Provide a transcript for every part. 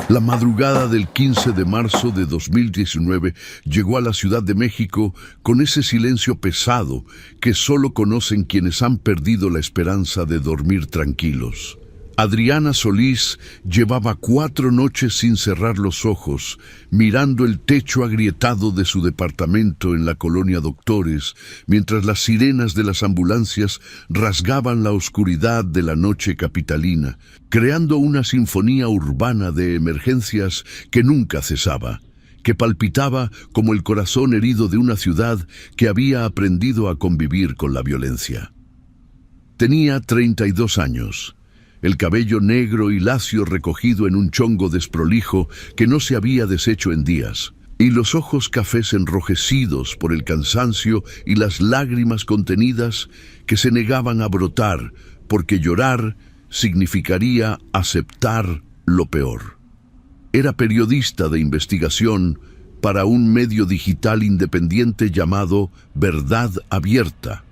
La madrugada del 15 de marzo de 2019 llegó a la Ciudad de México con ese silencio pesado que solo conocen quienes han perdido la esperanza de dormir tranquilos. Adriana Solís llevaba 4 noches sin cerrar los ojos, mirando el techo agrietado de su departamento en la colonia Doctores, mientras las sirenas de las ambulancias rasgaban la oscuridad de la noche capitalina, creando una sinfonía urbana de emergencias que nunca cesaba, que palpitaba como el corazón herido de una ciudad que había aprendido a convivir con la violencia. Tenía 32 años. El cabello negro y lacio recogido en un chongo desprolijo que no se había deshecho en días, y los ojos cafés enrojecidos por el cansancio y las lágrimas contenidas que se negaban a brotar, porque llorar significaría aceptar lo peor. Era periodista de investigación para un medio digital independiente llamado Verdad Abierta,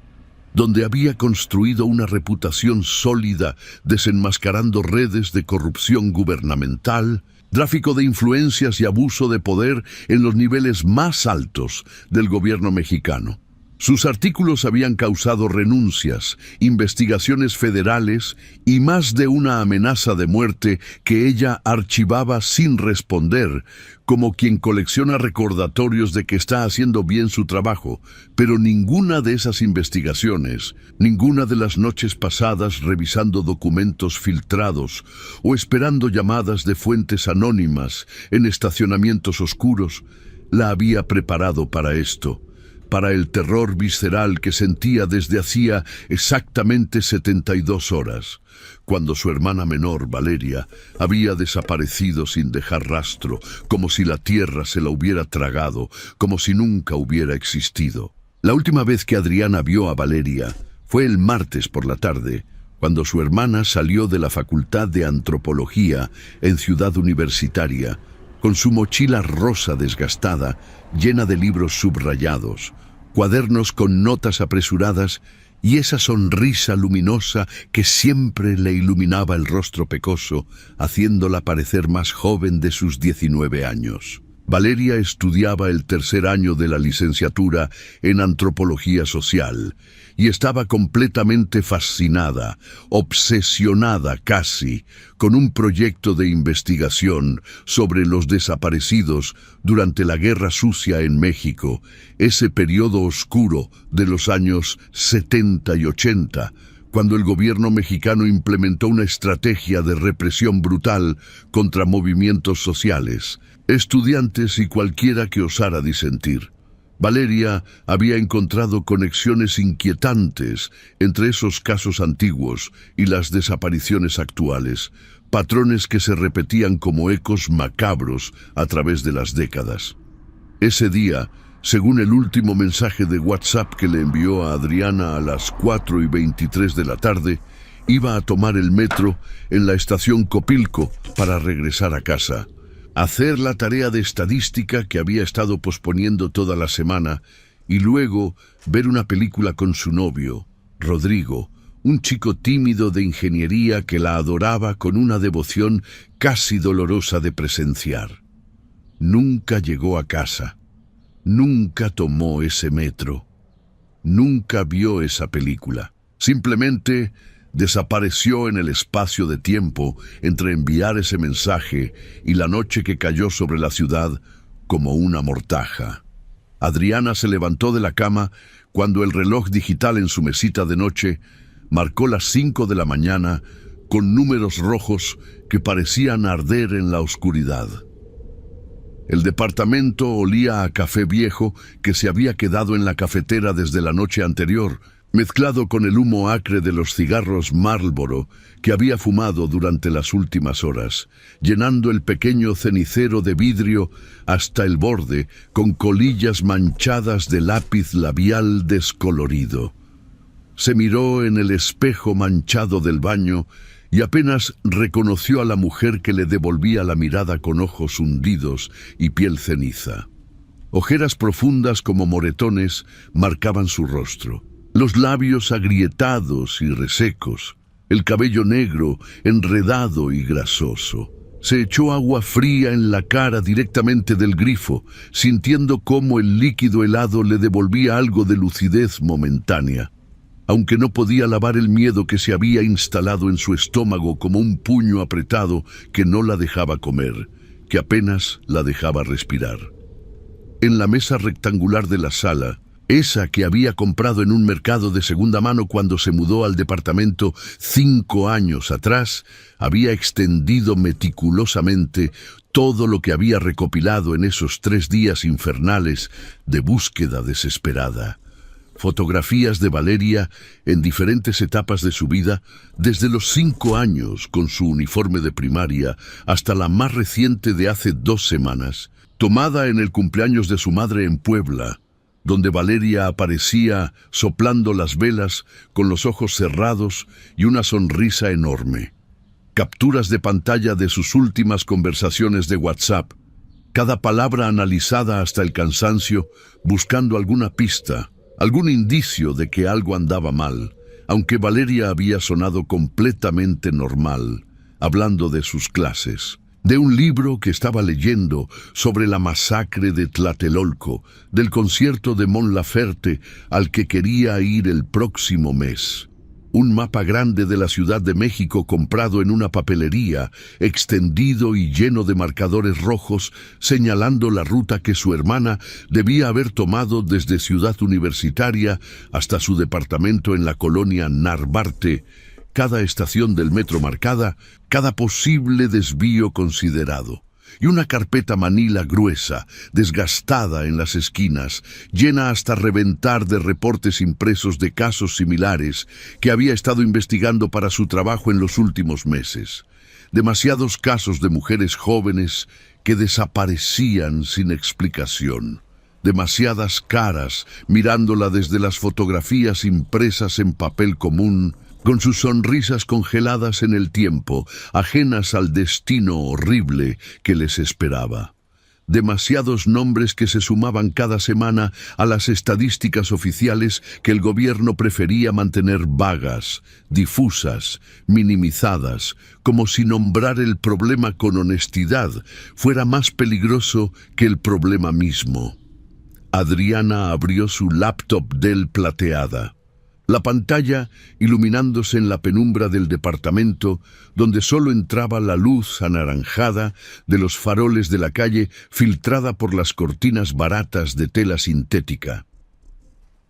donde había construido una reputación sólida desenmascarando redes de corrupción gubernamental, tráfico de influencias y abuso de poder en los niveles más altos del gobierno mexicano. Sus artículos habían causado renuncias, investigaciones federales y más de una amenaza de muerte que ella archivaba sin responder, como quien colecciona recordatorios de que está haciendo bien su trabajo. Pero ninguna de esas investigaciones, ninguna de las noches pasadas revisando documentos filtrados o esperando llamadas de fuentes anónimas en estacionamientos oscuros, la había preparado para esto. Para el terror visceral que sentía desde hacía exactamente 72 horas, cuando su hermana menor, Valeria, había desaparecido sin dejar rastro, como si la tierra se la hubiera tragado, como si nunca hubiera existido. La última vez que Adriana vio a Valeria fue el martes por la tarde, cuando su hermana salió de la Facultad de Antropología en Ciudad Universitaria, con su mochila rosa desgastada, llena de libros subrayados, cuadernos con notas apresuradas y esa sonrisa luminosa que siempre le iluminaba el rostro pecoso, haciéndola parecer más joven de sus 19 años. Valeria estudiaba el 3er año de la licenciatura en Antropología Social y estaba completamente fascinada, obsesionada casi, con un proyecto de investigación sobre los desaparecidos durante la Guerra Sucia en México, ese periodo oscuro de los años 70 y 80, cuando el gobierno mexicano implementó una estrategia de represión brutal contra movimientos sociales, estudiantes y cualquiera que osara disentir. Valeria había encontrado conexiones inquietantes entre esos casos antiguos y las desapariciones actuales, patrones que se repetían como ecos macabros a través de las décadas. Ese día, según el último mensaje de WhatsApp que le envió a Adriana a las 4:23 de la tarde, iba a tomar el metro en la estación Copilco para regresar a casa, hacer la tarea de estadística que había estado posponiendo toda la semana y luego ver una película con su novio, Rodrigo, un chico tímido de ingeniería que la adoraba con una devoción casi dolorosa de presenciar. Nunca llegó a casa, nunca tomó ese metro, nunca vio esa película. Simplemente desapareció en el espacio de tiempo entre enviar ese mensaje y la noche que cayó sobre la ciudad como una mortaja. Adriana se levantó de la cama cuando el reloj digital en su mesita de noche marcó las 5 de la mañana con números rojos que parecían arder en la oscuridad. El departamento olía a café viejo que se había quedado en la cafetera desde la noche anterior, mezclado con el humo acre de los cigarros Marlboro que había fumado durante las últimas horas, llenando el pequeño cenicero de vidrio hasta el borde con colillas manchadas de lápiz labial descolorido. Se miró en el espejo manchado del baño y apenas reconoció a la mujer que le devolvía la mirada con ojos hundidos y piel ceniza. Ojeras profundas como moretones marcaban su rostro. Los labios agrietados y resecos, el cabello negro, enredado y grasoso. Se echó agua fría en la cara directamente del grifo, sintiendo cómo el líquido helado le devolvía algo de lucidez momentánea. Aunque no podía lavar el miedo que se había instalado en su estómago como un puño apretado que no la dejaba comer, que apenas la dejaba respirar. En la mesa rectangular de la sala, esa que había comprado en un mercado de segunda mano cuando se mudó al departamento 5 años atrás, había extendido meticulosamente todo lo que había recopilado en esos 3 días infernales de búsqueda desesperada. Fotografías de Valeria en diferentes etapas de su vida, desde los 5 años con su uniforme de primaria hasta la más reciente de hace 2 semanas, tomada en el cumpleaños de su madre en Puebla, donde Valeria aparecía soplando las velas con los ojos cerrados y una sonrisa enorme. Capturas de pantalla de sus últimas conversaciones de WhatsApp, cada palabra analizada hasta el cansancio, buscando alguna pista, algún indicio de que algo andaba mal, aunque Valeria había sonado completamente normal, hablando de sus clases, de un libro que estaba leyendo sobre la masacre de Tlatelolco, del concierto de Mon Laferte al que quería ir el próximo mes. Un mapa grande de la Ciudad de México comprado en una papelería, extendido y lleno de marcadores rojos, señalando la ruta que su hermana debía haber tomado desde Ciudad Universitaria hasta su departamento en la colonia Narvarte, cada estación del metro marcada, cada posible desvío considerado. Y una carpeta manila gruesa, desgastada en las esquinas, llena hasta reventar de reportes impresos de casos similares que había estado investigando para su trabajo en los últimos meses. Demasiados casos de mujeres jóvenes que desaparecían sin explicación. Demasiadas caras mirándola desde las fotografías impresas en papel común, con sus sonrisas congeladas en el tiempo, ajenas al destino horrible que les esperaba. Demasiados nombres que se sumaban cada semana a las estadísticas oficiales que el gobierno prefería mantener vagas, difusas, minimizadas, como si nombrar el problema con honestidad fuera más peligroso que el problema mismo. Adriana abrió su laptop Dell plateada. La pantalla iluminándose en la penumbra del departamento, donde solo entraba la luz anaranjada de los faroles de la calle filtrada por las cortinas baratas de tela sintética.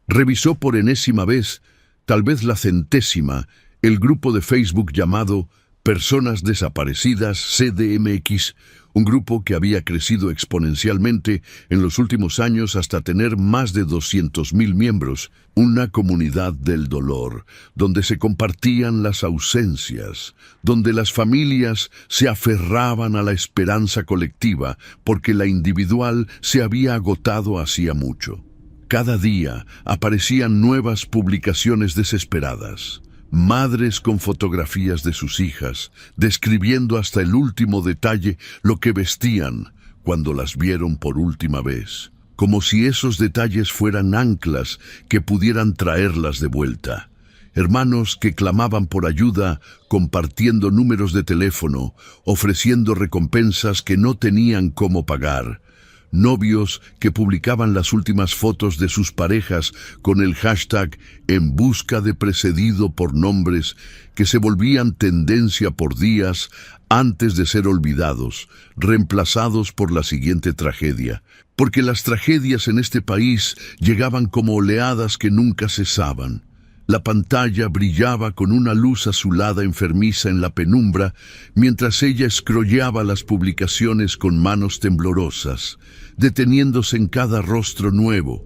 Revisó por enésima vez, tal vez la 100ª, el grupo de Facebook llamado Personas Desaparecidas CDMX, un grupo que había crecido exponencialmente en los últimos años hasta tener más de 200.000 miembros, una comunidad del dolor, donde se compartían las ausencias, donde las familias se aferraban a la esperanza colectiva porque la individual se había agotado hacía mucho. Cada día aparecían nuevas publicaciones desesperadas. Madres con fotografías de sus hijas, describiendo hasta el último detalle lo que vestían cuando las vieron por última vez, como si esos detalles fueran anclas que pudieran traerlas de vuelta. Hermanos que clamaban por ayuda, compartiendo números de teléfono, ofreciendo recompensas que no tenían cómo pagar. Novios que publicaban las últimas fotos de sus parejas con el hashtag en busca de precedido por nombres que se volvían tendencia por días antes de ser olvidados, reemplazados por la siguiente tragedia. Porque las tragedias en este país llegaban como oleadas que nunca cesaban. La pantalla brillaba con una luz azulada enfermiza en la penumbra, mientras ella escrollaba las publicaciones con manos temblorosas, deteniéndose en cada rostro nuevo,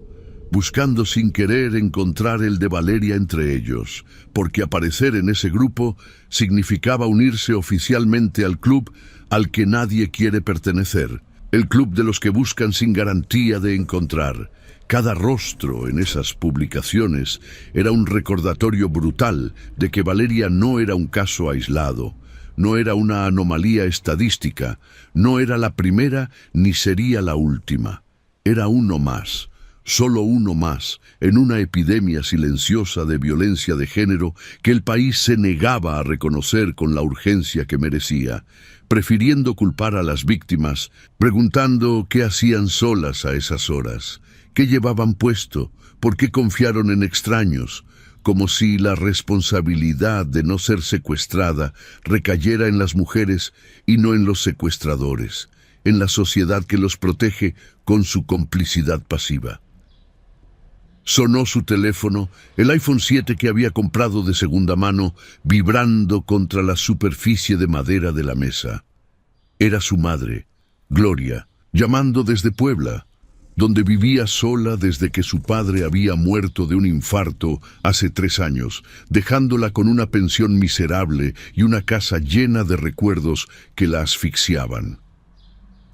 buscando sin querer encontrar el de Valeria entre ellos, porque aparecer en ese grupo significaba unirse oficialmente al club al que nadie quiere pertenecer, el club de los que buscan sin garantía de encontrar. Cada rostro en esas publicaciones era un recordatorio brutal de que Valeria no era un caso aislado, no era una anomalía estadística, no era la primera ni sería la última. Era uno más, solo uno más, en una epidemia silenciosa de violencia de género que el país se negaba a reconocer con la urgencia que merecía, prefiriendo culpar a las víctimas, preguntando qué hacían solas a esas horas, qué llevaban puesto, por qué confiaron en extraños, como si la responsabilidad de no ser secuestrada recayera en las mujeres y no en los secuestradores, en la sociedad que los protege con su complicidad pasiva. Sonó su teléfono, el iPhone 7 que había comprado de segunda mano, vibrando contra la superficie de madera de la mesa. Era su madre, Gloria, llamando desde Puebla, donde vivía sola desde que su padre había muerto de un infarto hace 3 años, dejándola con una pensión miserable y una casa llena de recuerdos que la asfixiaban.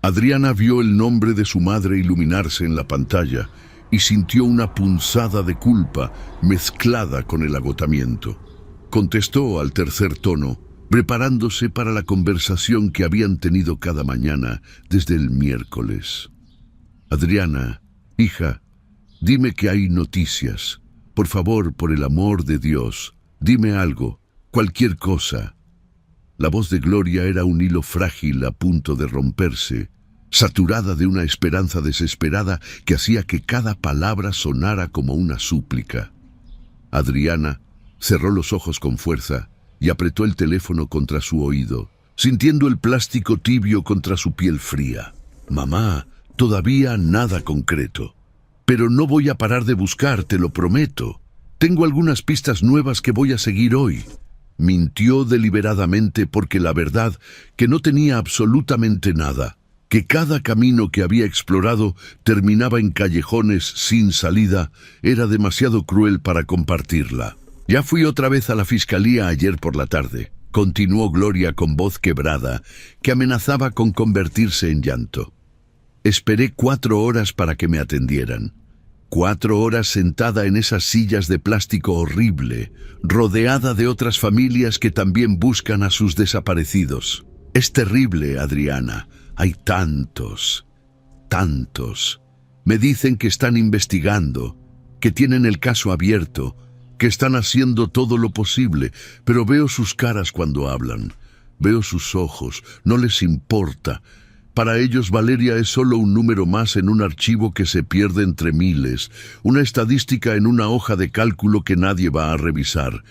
Adriana vio el nombre de su madre iluminarse en la pantalla y sintió una punzada de culpa mezclada con el agotamiento. Contestó al tercer tono, preparándose para la conversación que habían tenido cada mañana desde el miércoles. Adriana, hija, dime que hay noticias. Por favor, por el amor de Dios, dime algo, cualquier cosa. La voz de Gloria era un hilo frágil a punto de romperse, saturada de una esperanza desesperada que hacía que cada palabra sonara como una súplica. Adriana cerró los ojos con fuerza y apretó el teléfono contra su oído, sintiendo el plástico tibio contra su piel fría. Mamá, todavía nada concreto. Pero no voy a parar de buscar, te lo prometo. Tengo algunas pistas nuevas que voy a seguir hoy. Mintió deliberadamente porque la verdad que no tenía absolutamente nada, que cada camino que había explorado terminaba en callejones sin salida, era demasiado cruel para compartirla. Ya fui otra vez a la fiscalía ayer por la tarde, continuó Gloria con voz quebrada, que amenazaba con convertirse en llanto. Esperé 4 horas para que me atendieran. 4 horas sentada en esas sillas de plástico horrible, rodeada de otras familias que también buscan a sus desaparecidos. Es terrible, Adriana. Hay tantos, tantos. Me dicen que están investigando, que tienen el caso abierto, que están haciendo todo lo posible, pero veo sus caras cuando hablan. Veo sus ojos, no les importa. Para ellos Valeria es solo un número más en un archivo que se pierde entre miles, una estadística en una hoja de cálculo que nadie va a revisar.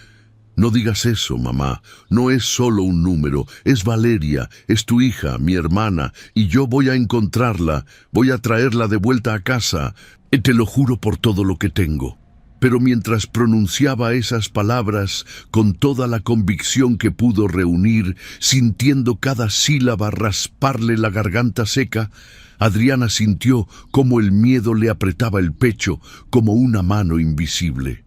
No digas eso, mamá. No es solo un número, es Valeria, es tu hija, mi hermana, y yo voy a encontrarla, voy a traerla de vuelta a casa. Te lo juro por todo lo que tengo. Pero mientras pronunciaba esas palabras con toda la convicción que pudo reunir, sintiendo cada sílaba rasparle la garganta seca, Adriana sintió cómo el miedo le apretaba el pecho como una mano invisible.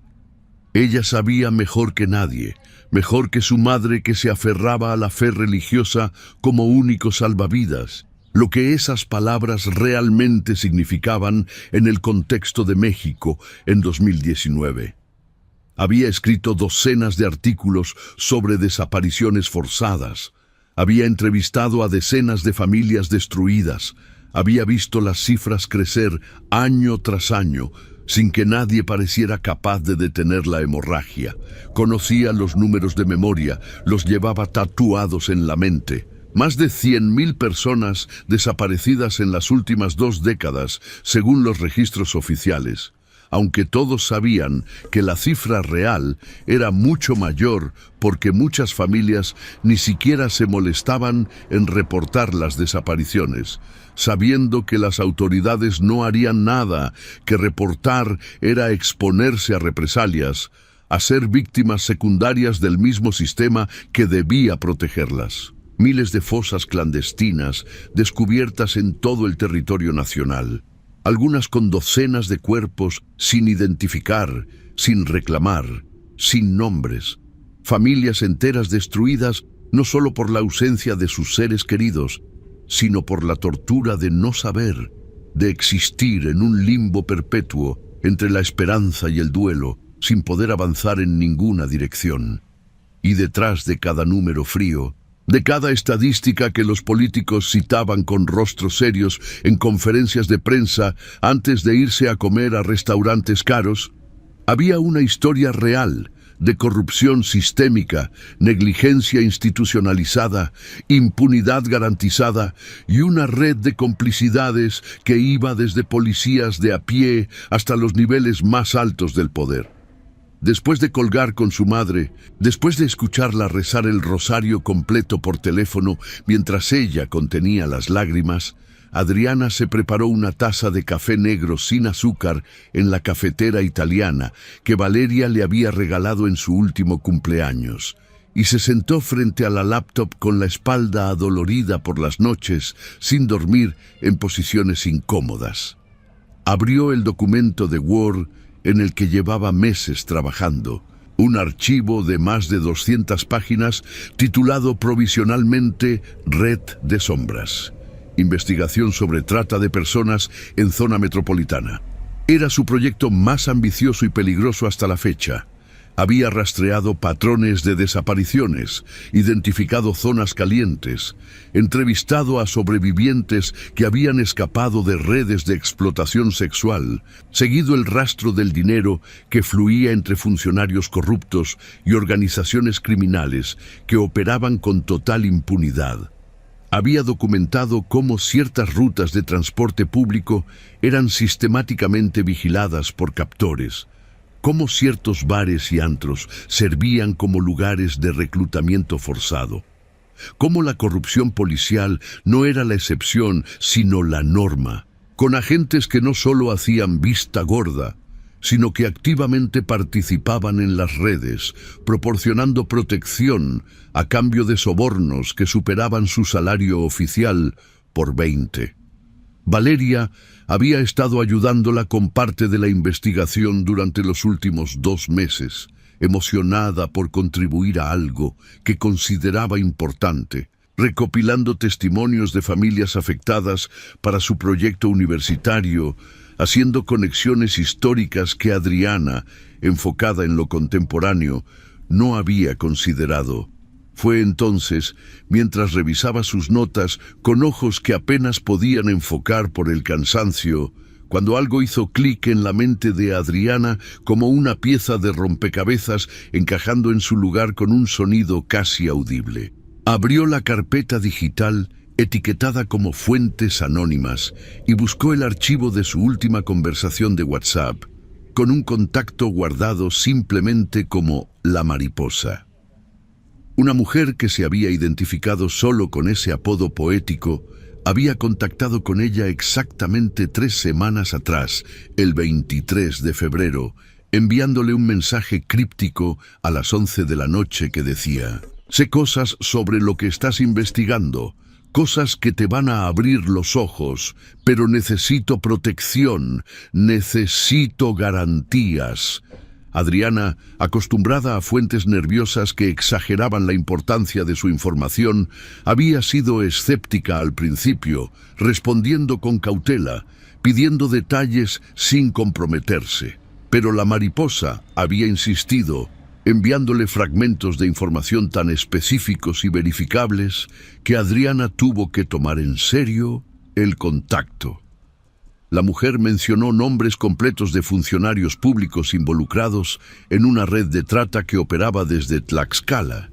Ella sabía mejor que nadie, mejor que su madre que se aferraba a la fe religiosa como único salvavidas, lo que esas palabras realmente significaban en el contexto de México en 2019. Había escrito docenas de artículos sobre desapariciones forzadas, había entrevistado a decenas de familias destruidas, había visto las cifras crecer año tras año, sin que nadie pareciera capaz de detener la hemorragia. Conocía los números de memoria, los llevaba tatuados en la mente. Más de 100.000 personas desaparecidas en las últimas 2 décadas, según los registros oficiales, aunque todos sabían que la cifra real era mucho mayor porque muchas familias ni siquiera se molestaban en reportar las desapariciones, sabiendo que las autoridades no harían nada, que reportar era exponerse a represalias, a ser víctimas secundarias del mismo sistema que debía protegerlas. Miles de fosas clandestinas descubiertas en todo el territorio nacional, algunas con docenas de cuerpos sin identificar, sin reclamar, sin nombres, familias enteras destruidas no solo por la ausencia de sus seres queridos, sino por la tortura de no saber, de existir en un limbo perpetuo entre la esperanza y el duelo, sin poder avanzar en ninguna dirección. Y detrás de cada número frío, de cada estadística que los políticos citaban con rostros serios en conferencias de prensa antes de irse a comer a restaurantes caros, había una historia real de corrupción sistémica, negligencia institucionalizada, impunidad garantizada y una red de complicidades que iba desde policías de a pie hasta los niveles más altos del poder. Después de colgar con su madre, después de escucharla rezar el rosario completo por teléfono mientras ella contenía las lágrimas, Adriana se preparó una taza de café negro sin azúcar en la cafetera italiana que Valeria le había regalado en su último cumpleaños, y se sentó frente a la laptop con la espalda adolorida por las noches, sin dormir, en posiciones incómodas. Abrió el documento de Word en el que llevaba meses trabajando, un archivo de más de 200 páginas titulado provisionalmente Red de Sombras. Investigación sobre trata de personas en zona metropolitana. Era su proyecto más ambicioso y peligroso hasta la fecha. Había rastreado patrones de desapariciones, identificado zonas calientes, entrevistado a sobrevivientes que habían escapado de redes de explotación sexual, seguido el rastro del dinero que fluía entre funcionarios corruptos y organizaciones criminales que operaban con total impunidad. Había documentado cómo ciertas rutas de transporte público eran sistemáticamente vigiladas por captores, cómo ciertos bares y antros servían como lugares de reclutamiento forzado, cómo la corrupción policial no era la excepción, sino la norma, con agentes que no solo hacían vista gorda, sino que activamente participaban en las redes, proporcionando protección a cambio de sobornos que superaban su salario oficial por 20. Valeria había estado ayudándola con parte de la investigación durante los últimos 2 meses, emocionada por contribuir a algo que consideraba importante, recopilando testimonios de familias afectadas para su proyecto universitario, haciendo conexiones históricas que Adriana, enfocada en lo contemporáneo, no había considerado. Fue entonces, mientras revisaba sus notas con ojos que apenas podían enfocar por el cansancio, cuando algo hizo clic en la mente de Adriana como una pieza de rompecabezas encajando en su lugar con un sonido casi audible. Abrió la carpeta digital etiquetada como fuentes anónimas y buscó el archivo de su última conversación de WhatsApp, con un contacto guardado simplemente como La Mariposa. Una mujer que se había identificado solo con ese apodo poético había contactado con ella exactamente 3 semanas atrás, el 23 de febrero, enviándole un mensaje críptico a las 11 de la noche que decía: «Sé cosas sobre lo que estás investigando, cosas que te van a abrir los ojos, pero necesito protección, necesito garantías». Adriana, acostumbrada a fuentes nerviosas que exageraban la importancia de su información, había sido escéptica al principio, respondiendo con cautela, pidiendo detalles sin comprometerse. Pero la mariposa había insistido, enviándole fragmentos de información tan específicos y verificables que Adriana tuvo que tomar en serio el contacto. La mujer mencionó nombres completos de funcionarios públicos involucrados en una red de trata que operaba desde Tlaxcala,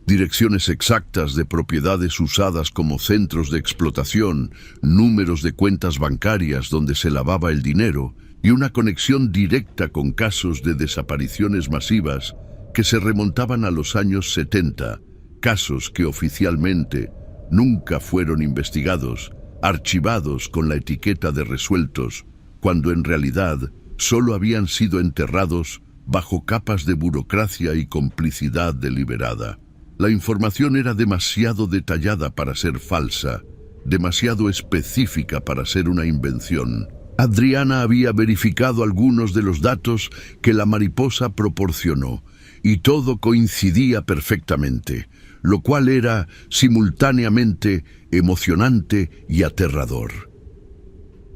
direcciones exactas de propiedades usadas como centros de explotación, números de cuentas bancarias donde se lavaba el dinero y una conexión directa con casos de desapariciones masivas que se remontaban a los años 70, casos que oficialmente nunca fueron investigados, archivados con la etiqueta de resueltos, cuando en realidad solo habían sido enterrados bajo capas de burocracia y complicidad deliberada. La información era demasiado detallada para ser falsa, demasiado específica para ser una invención. Adriana había verificado algunos de los datos que la mariposa proporcionó, y todo coincidía perfectamente, lo cual era simultáneamente emocionante y aterrador.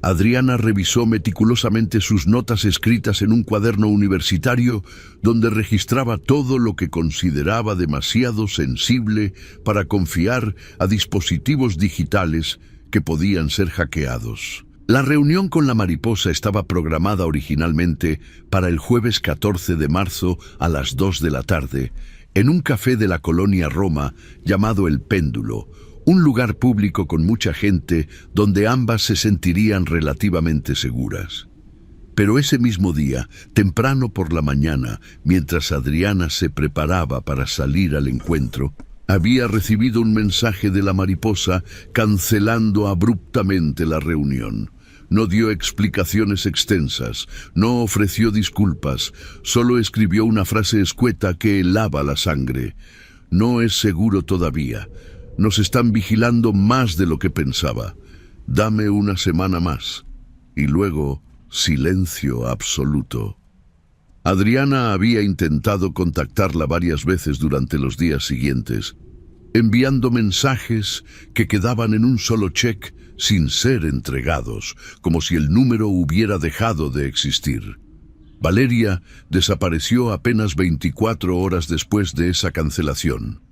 Adriana revisó meticulosamente sus notas escritas en un cuaderno universitario donde registraba todo lo que consideraba demasiado sensible para confiar a dispositivos digitales que podían ser hackeados. La reunión con la mariposa estaba programada originalmente para el jueves 14 de marzo a las 2 de la tarde, en un café de la colonia Roma llamado El Péndulo, un lugar público con mucha gente donde ambas se sentirían relativamente seguras. Pero ese mismo día, temprano por la mañana, mientras Adriana se preparaba para salir al encuentro, había recibido un mensaje de la mariposa cancelando abruptamente la reunión. No dio explicaciones extensas, no ofreció disculpas, solo escribió una frase escueta que helaba la sangre. No es seguro todavía. Nos están vigilando más de lo que pensaba. Dame una semana más. Y luego, silencio absoluto. Adriana había intentado contactarla varias veces durante los días siguientes, enviando mensajes que quedaban en un solo check sin ser entregados, como si el número hubiera dejado de existir. Valeria desapareció apenas 24 horas después de esa cancelación,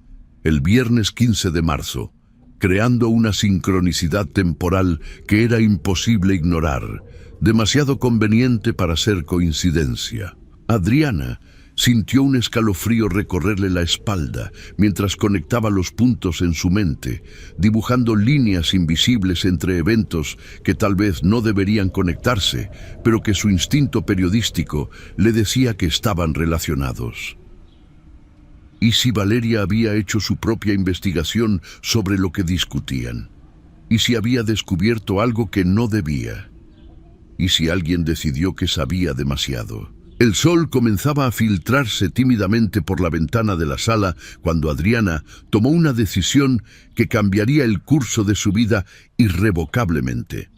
el viernes 15 de marzo, creando una sincronicidad temporal que era imposible ignorar, demasiado conveniente para ser coincidencia. Adriana sintió un escalofrío recorrerle la espalda mientras conectaba los puntos en su mente, dibujando líneas invisibles entre eventos que tal vez no deberían conectarse, pero que su instinto periodístico le decía que estaban relacionados. ¿Y si Valeria había hecho su propia investigación sobre lo que discutían? ¿Y si había descubierto algo que no debía? ¿Y si alguien decidió que sabía demasiado? El sol comenzaba a filtrarse tímidamente por la ventana de la sala cuando Adriana tomó una decisión que cambiaría el curso de su vida irrevocablemente.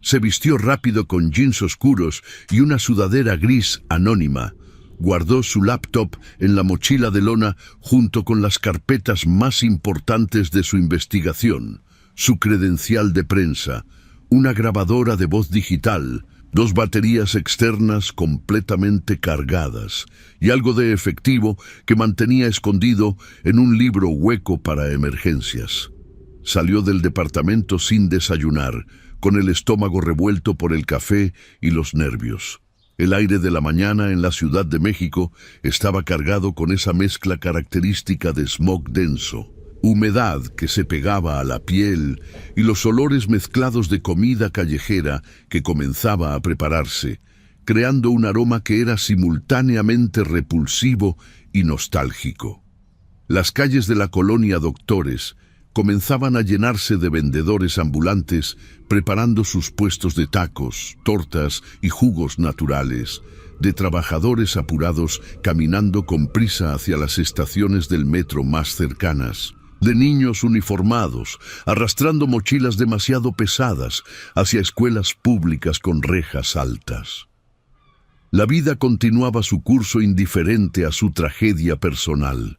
Se vistió rápido con jeans oscuros y una sudadera gris anónima. Guardó su laptop en la mochila de lona junto con las carpetas más importantes de su investigación, su credencial de prensa, una grabadora de voz digital, 2 baterías externas completamente cargadas y algo de efectivo que mantenía escondido en un libro hueco para emergencias. Salió del departamento sin desayunar, con el estómago revuelto por el café y los nervios. El aire de la mañana en la Ciudad de México estaba cargado con esa mezcla característica de smog denso, humedad que se pegaba a la piel y los olores mezclados de comida callejera que comenzaba a prepararse, creando un aroma que era simultáneamente repulsivo y nostálgico. Las calles de la colonia Doctores comenzaban a llenarse de vendedores ambulantes preparando sus puestos de tacos, tortas y jugos naturales, de trabajadores apurados caminando con prisa hacia las estaciones del metro más cercanas, de niños uniformados, arrastrando mochilas demasiado pesadas hacia escuelas públicas con rejas altas. La vida continuaba su curso indiferente a su tragedia personal.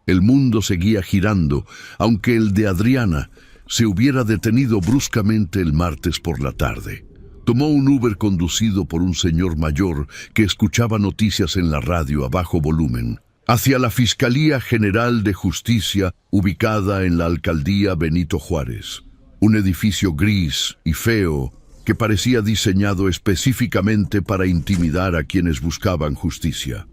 El mundo seguía girando, aunque el de Adriana se hubiera detenido bruscamente el martes por la tarde. Tomó un Uber conducido por un señor mayor que escuchaba noticias en la radio a bajo volumen, hacia la Fiscalía General de Justicia ubicada en la Alcaldía Benito Juárez, un edificio gris y feo que parecía diseñado específicamente para intimidar a quienes buscaban justicia.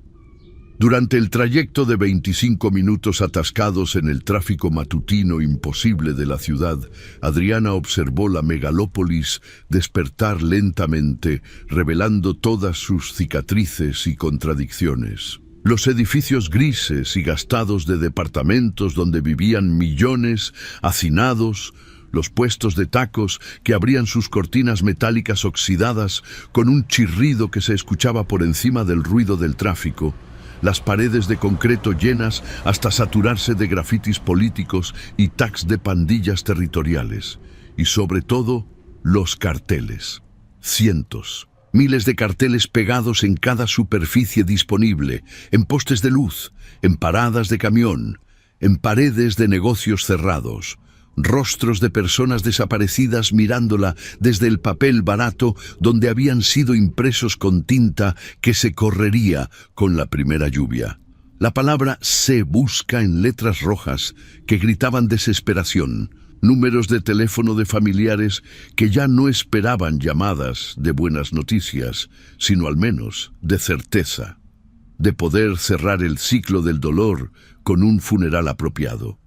Durante el trayecto de 25 minutos atascados en el tráfico matutino imposible de la ciudad, Adriana observó la megalópolis despertar lentamente, revelando todas sus cicatrices y contradicciones. Los edificios grises y gastados de departamentos donde vivían millones, hacinados, los puestos de tacos que abrían sus cortinas metálicas oxidadas con un chirrido que se escuchaba por encima del ruido del tráfico, las paredes de concreto llenas hasta saturarse de grafitis políticos y tags de pandillas territoriales, y sobre todo, los carteles. Cientos, miles de carteles pegados en cada superficie disponible, en postes de luz, en paradas de camión, en paredes de negocios cerrados, rostros de personas desaparecidas mirándola desde el papel barato donde habían sido impresos con tinta que se correría con la primera lluvia. La palabra "se busca" en letras rojas que gritaban desesperación, números de teléfono de familiares que ya no esperaban llamadas de buenas noticias, sino al menos de certeza, de poder cerrar el ciclo del dolor con un funeral apropiado.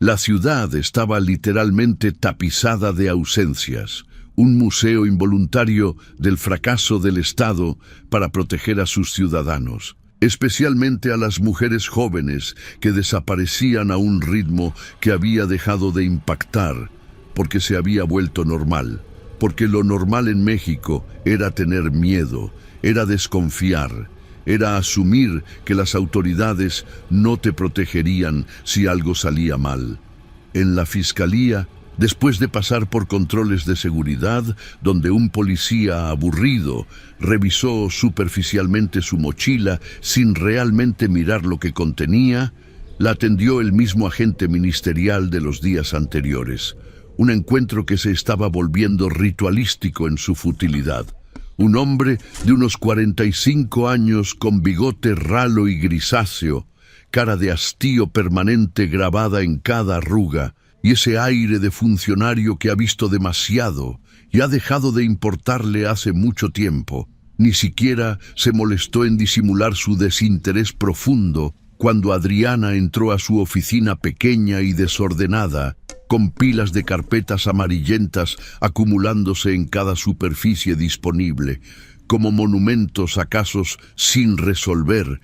La ciudad estaba literalmente tapizada de ausencias, un museo involuntario del fracaso del Estado para proteger a sus ciudadanos, especialmente a las mujeres jóvenes que desaparecían a un ritmo que había dejado de impactar porque se había vuelto normal, porque lo normal en México era tener miedo, era desconfiar, era asumir que las autoridades no te protegerían si algo salía mal. En la fiscalía, después de pasar por controles de seguridad, donde un policía aburrido revisó superficialmente su mochila sin realmente mirar lo que contenía, la atendió el mismo agente ministerial de los días anteriores. Un encuentro que se estaba volviendo ritualístico en su futilidad. Un hombre de unos 45 años con bigote ralo y grisáceo, cara de hastío permanente grabada en cada arruga, y ese aire de funcionario que ha visto demasiado y ha dejado de importarle hace mucho tiempo. Ni siquiera se molestó en disimular su desinterés profundo cuando Adriana entró a su oficina pequeña y desordenada, con pilas de carpetas amarillentas acumulándose en cada superficie disponible, como monumentos a casos sin resolver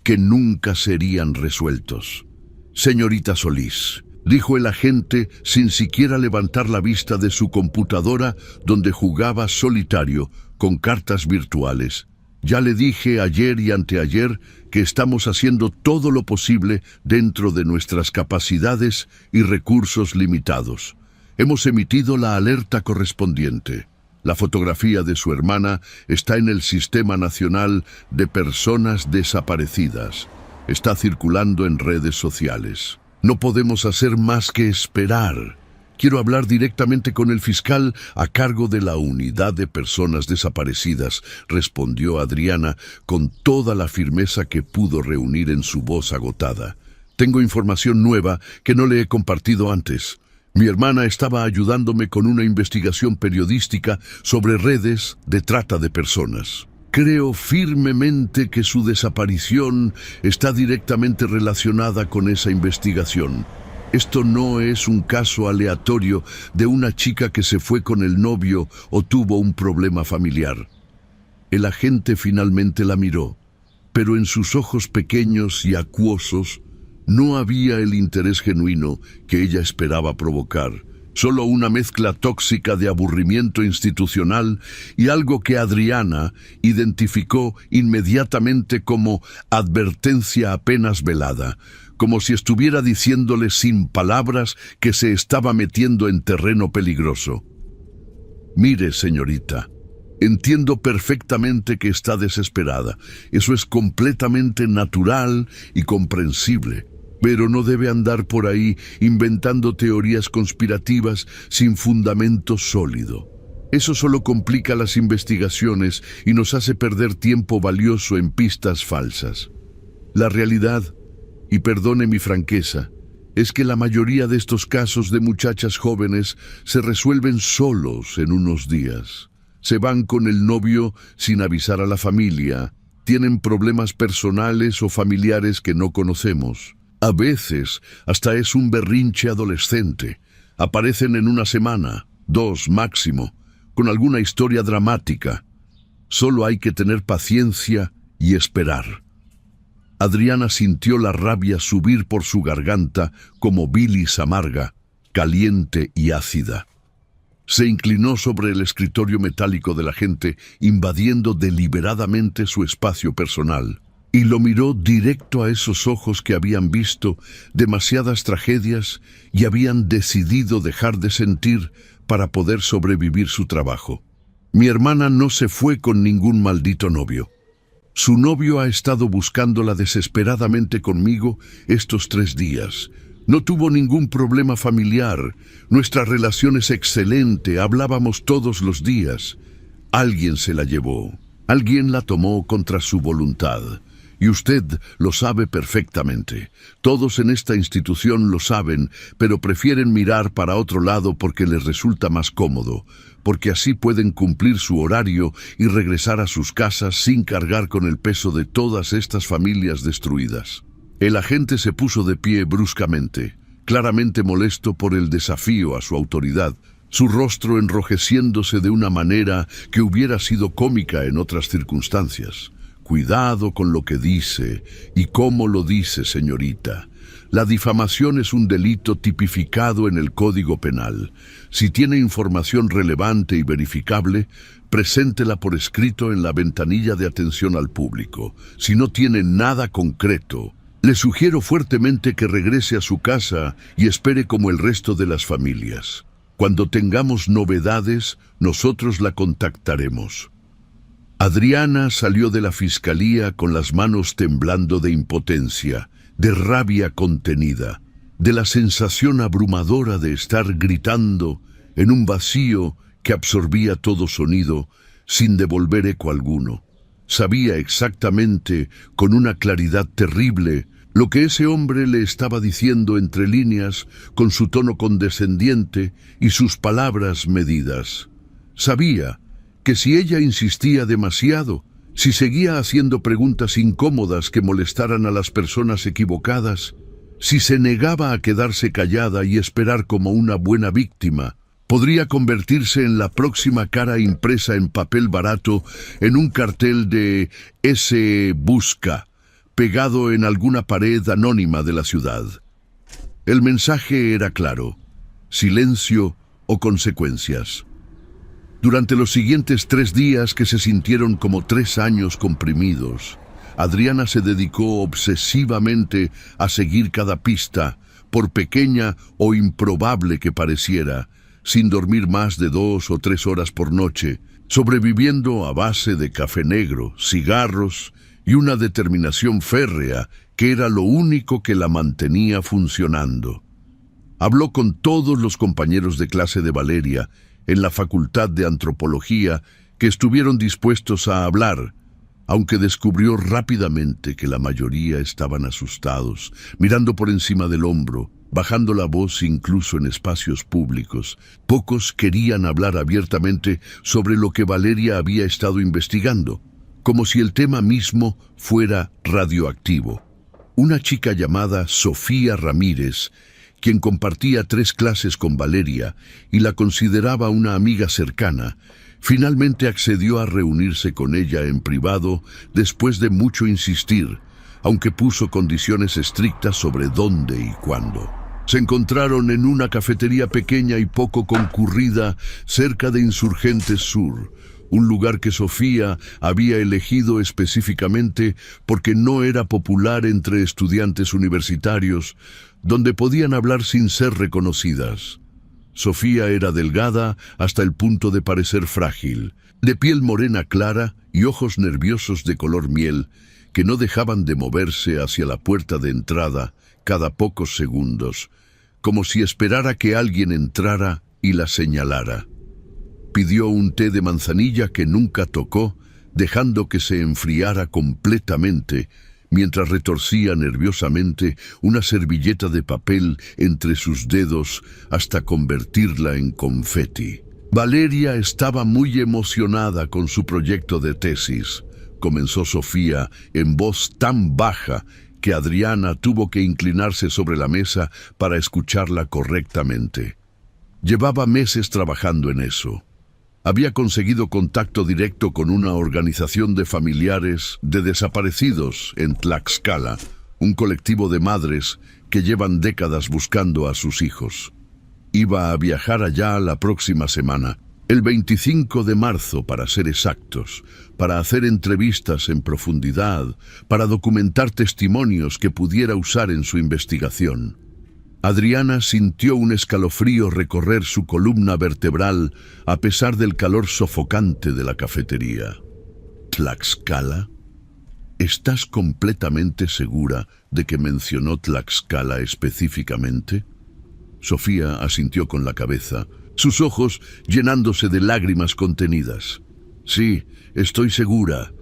que nunca serían resueltos. «Señorita Solís», dijo el agente sin siquiera levantar la vista de su computadora donde jugaba solitario con cartas virtuales. «Ya le dije ayer y anteayer que estamos haciendo todo lo posible dentro de nuestras capacidades y recursos limitados. Hemos emitido la alerta correspondiente. La fotografía de su hermana está en el Sistema Nacional de Personas Desaparecidas. Está circulando en redes sociales. No podemos hacer más que esperar. Quiero hablar directamente con el fiscal a cargo de la Unidad de Personas Desaparecidas», respondió Adriana con toda la firmeza que pudo reunir en su voz agotada. «Tengo información nueva que no le he compartido antes. Mi hermana estaba ayudándome con una investigación periodística sobre redes de trata de personas. Creo firmemente que su desaparición está directamente relacionada con esa investigación. Esto no es un caso aleatorio de una chica que se fue con el novio o tuvo un problema familiar». El agente finalmente la miró, pero en sus ojos pequeños y acuosos no había el interés genuino que ella esperaba provocar, solo una mezcla tóxica de aburrimiento institucional y algo que Adriana identificó inmediatamente como advertencia apenas velada, como si estuviera diciéndole sin palabras que se estaba metiendo en terreno peligroso. «Mire, señorita, entiendo perfectamente que está desesperada. Eso es completamente natural y comprensible. Pero no debe andar por ahí inventando teorías conspirativas sin fundamento sólido. Eso solo complica las investigaciones y nos hace perder tiempo valioso en pistas falsas. La realidad, y perdone mi franqueza, es que la mayoría de estos casos de muchachas jóvenes se resuelven solos en unos días. Se van con el novio sin avisar a la familia, tienen problemas personales o familiares que no conocemos. A veces hasta es un berrinche adolescente. Aparecen en una semana, 2 máximo, con alguna historia dramática. Solo hay que tener paciencia y esperar». Adriana sintió la rabia subir por su garganta como bilis amarga, caliente y ácida. Se inclinó sobre el escritorio metálico del agente, invadiendo deliberadamente su espacio personal, y lo miró directo a esos ojos que habían visto demasiadas tragedias y habían decidido dejar de sentir para poder sobrevivir su trabajo. «Mi hermana no se fue con ningún maldito novio. Su novio ha estado buscándola desesperadamente conmigo estos 3 días. No tuvo ningún problema familiar. Nuestra relación es excelente, hablábamos todos los días. Alguien se la llevó. Alguien la tomó contra su voluntad. Y usted lo sabe perfectamente. Todos en esta institución lo saben, pero prefieren mirar para otro lado porque les resulta más cómodo, porque así pueden cumplir su horario y regresar a sus casas sin cargar con el peso de todas estas familias destruidas. El agente se puso de pie bruscamente, claramente molesto por el desafío a su autoridad, su rostro enrojeciéndose de una manera que hubiera sido cómica en otras circunstancias. Cuidado con lo que dice y cómo lo dice, señorita. La difamación es un delito tipificado en el Código Penal. Si tiene información relevante y verificable, preséntela por escrito en la ventanilla de atención al público. Si no tiene nada concreto, le sugiero fuertemente que regrese a su casa y espere como el resto de las familias. Cuando tengamos novedades, nosotros la contactaremos. Adriana salió de la fiscalía con las manos temblando de impotencia, de rabia contenida, de la sensación abrumadora de estar gritando en un vacío que absorbía todo sonido sin devolver eco alguno. Sabía exactamente, con una claridad terrible, lo que ese hombre le estaba diciendo entre líneas, con su tono condescendiente y sus palabras medidas. Sabía que si ella insistía demasiado, si seguía haciendo preguntas incómodas que molestaran a las personas equivocadas, si se negaba a quedarse callada y esperar como una buena víctima, podría convertirse en la próxima cara impresa en papel barato en un cartel de S. Busca, pegado en alguna pared anónima de la ciudad. El mensaje era claro: silencio o consecuencias. Durante los siguientes 3 días, que se sintieron como 3 años comprimidos, Adriana se dedicó obsesivamente a seguir cada pista, por pequeña o improbable que pareciera, sin dormir más de 2 o 3 horas por noche, sobreviviendo a base de café negro, cigarros y una determinación férrea que era lo único que la mantenía funcionando. Habló con todos los compañeros de clase de Valeria en la Facultad de Antropología que estuvieron dispuestos a hablar, aunque descubrió rápidamente que la mayoría estaban asustados, mirando por encima del hombro, bajando la voz incluso en espacios públicos. Pocos querían hablar abiertamente sobre lo que Valeria había estado investigando, como si el tema mismo fuera radioactivo. Una chica llamada Sofía Ramírez, quien compartía 3 clases con Valeria y la consideraba una amiga cercana, finalmente accedió a reunirse con ella en privado después de mucho insistir, aunque puso condiciones estrictas sobre dónde y cuándo. Se encontraron en una cafetería pequeña y poco concurrida cerca de Insurgentes Sur, un lugar que Sofía había elegido específicamente porque no era popular entre estudiantes universitarios, donde podían hablar sin ser reconocidas. Sofía era delgada hasta el punto de parecer frágil, de piel morena clara y ojos nerviosos de color miel, que no dejaban de moverse hacia la puerta de entrada cada pocos segundos, como si esperara que alguien entrara y la señalara. Pidió un té de manzanilla que nunca tocó, dejando que se enfriara completamente, mientras retorcía nerviosamente una servilleta de papel entre sus dedos hasta convertirla en confeti. Valeria estaba muy emocionada con su proyecto de tesis, comenzó Sofía en voz tan baja que Adriana tuvo que inclinarse sobre la mesa para escucharla correctamente. Llevaba meses trabajando en eso. Había conseguido contacto directo con una organización de familiares de desaparecidos en Tlaxcala, un colectivo de madres que llevan décadas buscando a sus hijos. Iba a viajar allá la próxima semana, el 25 de marzo para ser exactos, para hacer entrevistas en profundidad, para documentar testimonios que pudiera usar en su investigación. Adriana sintió un escalofrío recorrer su columna vertebral a pesar del calor sofocante de la cafetería. ¿Tlaxcala? ¿Estás completamente segura de que mencionó Tlaxcala específicamente? Sofía asintió con la cabeza, sus ojos llenándose de lágrimas contenidas. Sí, estoy segura.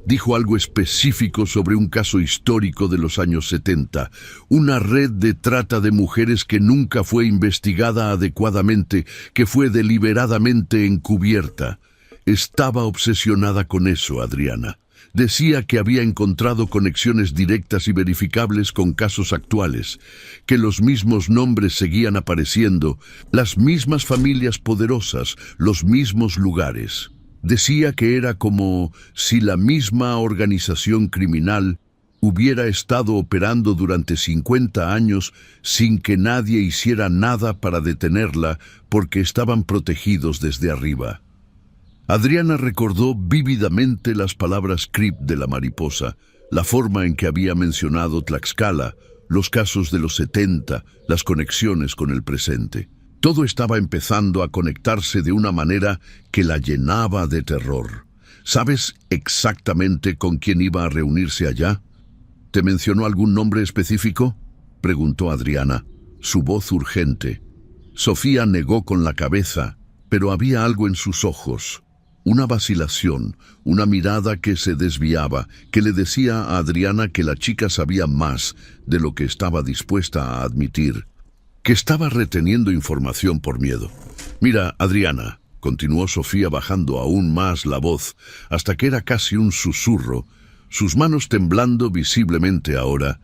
Dijo algo específico sobre un caso histórico de los años 70, una red de trata de mujeres que nunca fue investigada adecuadamente, que fue deliberadamente encubierta. Estaba obsesionada con eso, Adriana. Decía que había encontrado conexiones directas y verificables con casos actuales, que los mismos nombres seguían apareciendo, las mismas familias poderosas, los mismos lugares. Decía que era como si la misma organización criminal hubiera estado operando durante 50 años sin que nadie hiciera nada para detenerla porque estaban protegidos desde arriba. Adriana recordó vívidamente las palabras Crip de la mariposa, la forma en que había mencionado Tlaxcala, los casos de los 70, las conexiones con el presente. Todo estaba empezando a conectarse de una manera que la llenaba de terror. ¿Sabes exactamente con quién iba a reunirse allá? ¿Te mencionó algún nombre específico?, preguntó Adriana, su voz urgente. Sofía negó con la cabeza, pero había algo en sus ojos. Una vacilación, una mirada que se desviaba, que le decía a Adriana que la chica sabía más de lo que estaba dispuesta a admitir, que estaba reteniendo información por miedo. «Mira, Adriana», continuó Sofía bajando aún más la voz, hasta que era casi un susurro, sus manos temblando visiblemente ahora.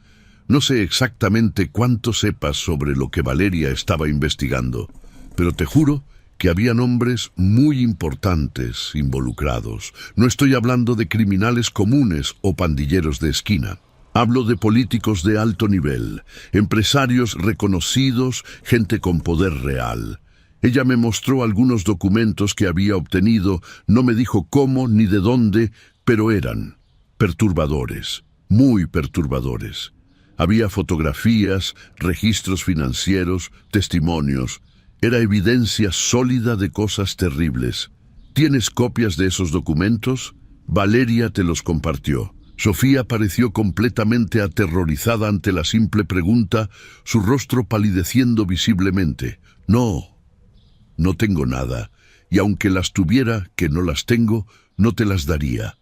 «No sé exactamente cuánto sepas sobre lo que Valeria estaba investigando, pero te juro que había nombres muy importantes involucrados. No estoy hablando de criminales comunes o pandilleros de esquina. Hablo de políticos de alto nivel, empresarios reconocidos, gente con poder real. Ella me mostró algunos documentos que había obtenido, no me dijo cómo ni de dónde, pero eran perturbadores, muy perturbadores. Había fotografías, registros financieros, testimonios. Era evidencia sólida de cosas terribles. ¿Tienes copias de esos documentos? Valeria te los compartió». Sofía pareció completamente aterrorizada ante la simple pregunta, su rostro palideciendo visiblemente. «No, no tengo nada, y aunque las tuviera, que no las tengo, no te las daría.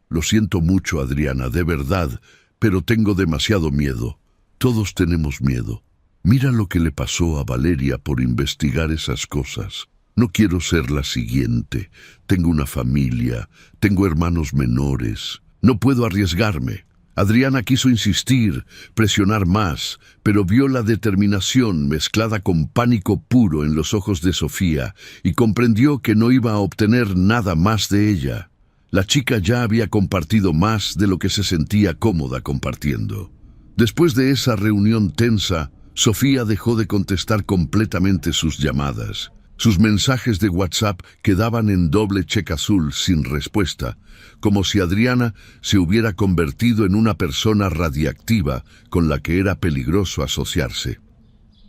Lo siento mucho, Adriana, de verdad, pero tengo demasiado miedo. Todos tenemos miedo. Mira lo que le pasó a Valeria por investigar esas cosas. No quiero ser la siguiente. Tengo una familia, tengo hermanos menores. No puedo arriesgarme». Adriana quiso insistir, presionar más, pero vio la determinación mezclada con pánico puro en los ojos de Sofía y comprendió que no iba a obtener nada más de ella. La chica ya había compartido más de lo que se sentía cómoda compartiendo. Después de esa reunión tensa, Sofía dejó de contestar completamente sus llamadas. Sus mensajes de WhatsApp quedaban en doble check azul sin respuesta, como si Adriana se hubiera convertido en una persona radiactiva con la que era peligroso asociarse.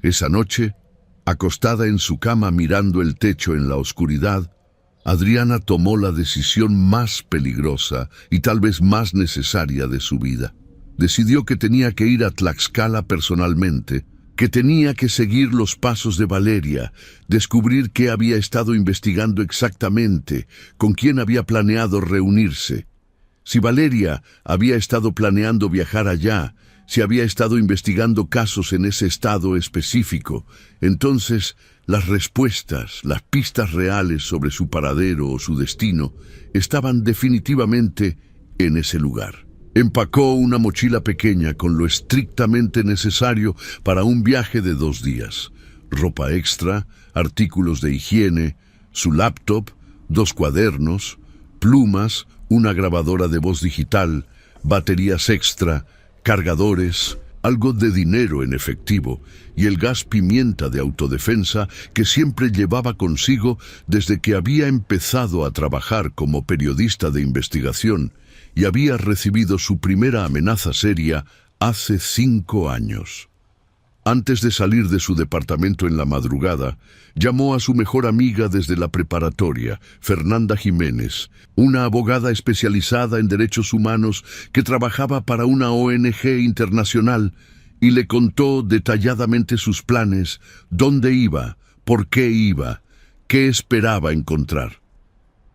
Esa noche, acostada en su cama mirando el techo en la oscuridad, Adriana tomó la decisión más peligrosa y tal vez más necesaria de su vida. Decidió que tenía que ir a Tlaxcala personalmente, que tenía que seguir los pasos de Valeria, descubrir qué había estado investigando exactamente, con quién había planeado reunirse. Si Valeria había estado planeando viajar allá, si había estado investigando casos en ese estado específico, entonces las respuestas, las pistas reales sobre su paradero o su destino, estaban definitivamente en ese lugar. Empacó una mochila pequeña con lo estrictamente necesario para un viaje de 2 días. Ropa extra, artículos de higiene, su laptop, 2 cuadernos, plumas, una grabadora de voz digital, baterías extra, cargadores, algo de dinero en efectivo y el gas pimienta de autodefensa que siempre llevaba consigo desde que había empezado a trabajar como periodista de investigación y había recibido su primera amenaza seria hace 5 años. Antes de salir de su departamento en la madrugada, llamó a su mejor amiga desde la preparatoria, Fernanda Jiménez, una abogada especializada en derechos humanos que trabajaba para una ONG internacional, y le contó detalladamente sus planes, dónde iba, por qué iba, qué esperaba encontrar.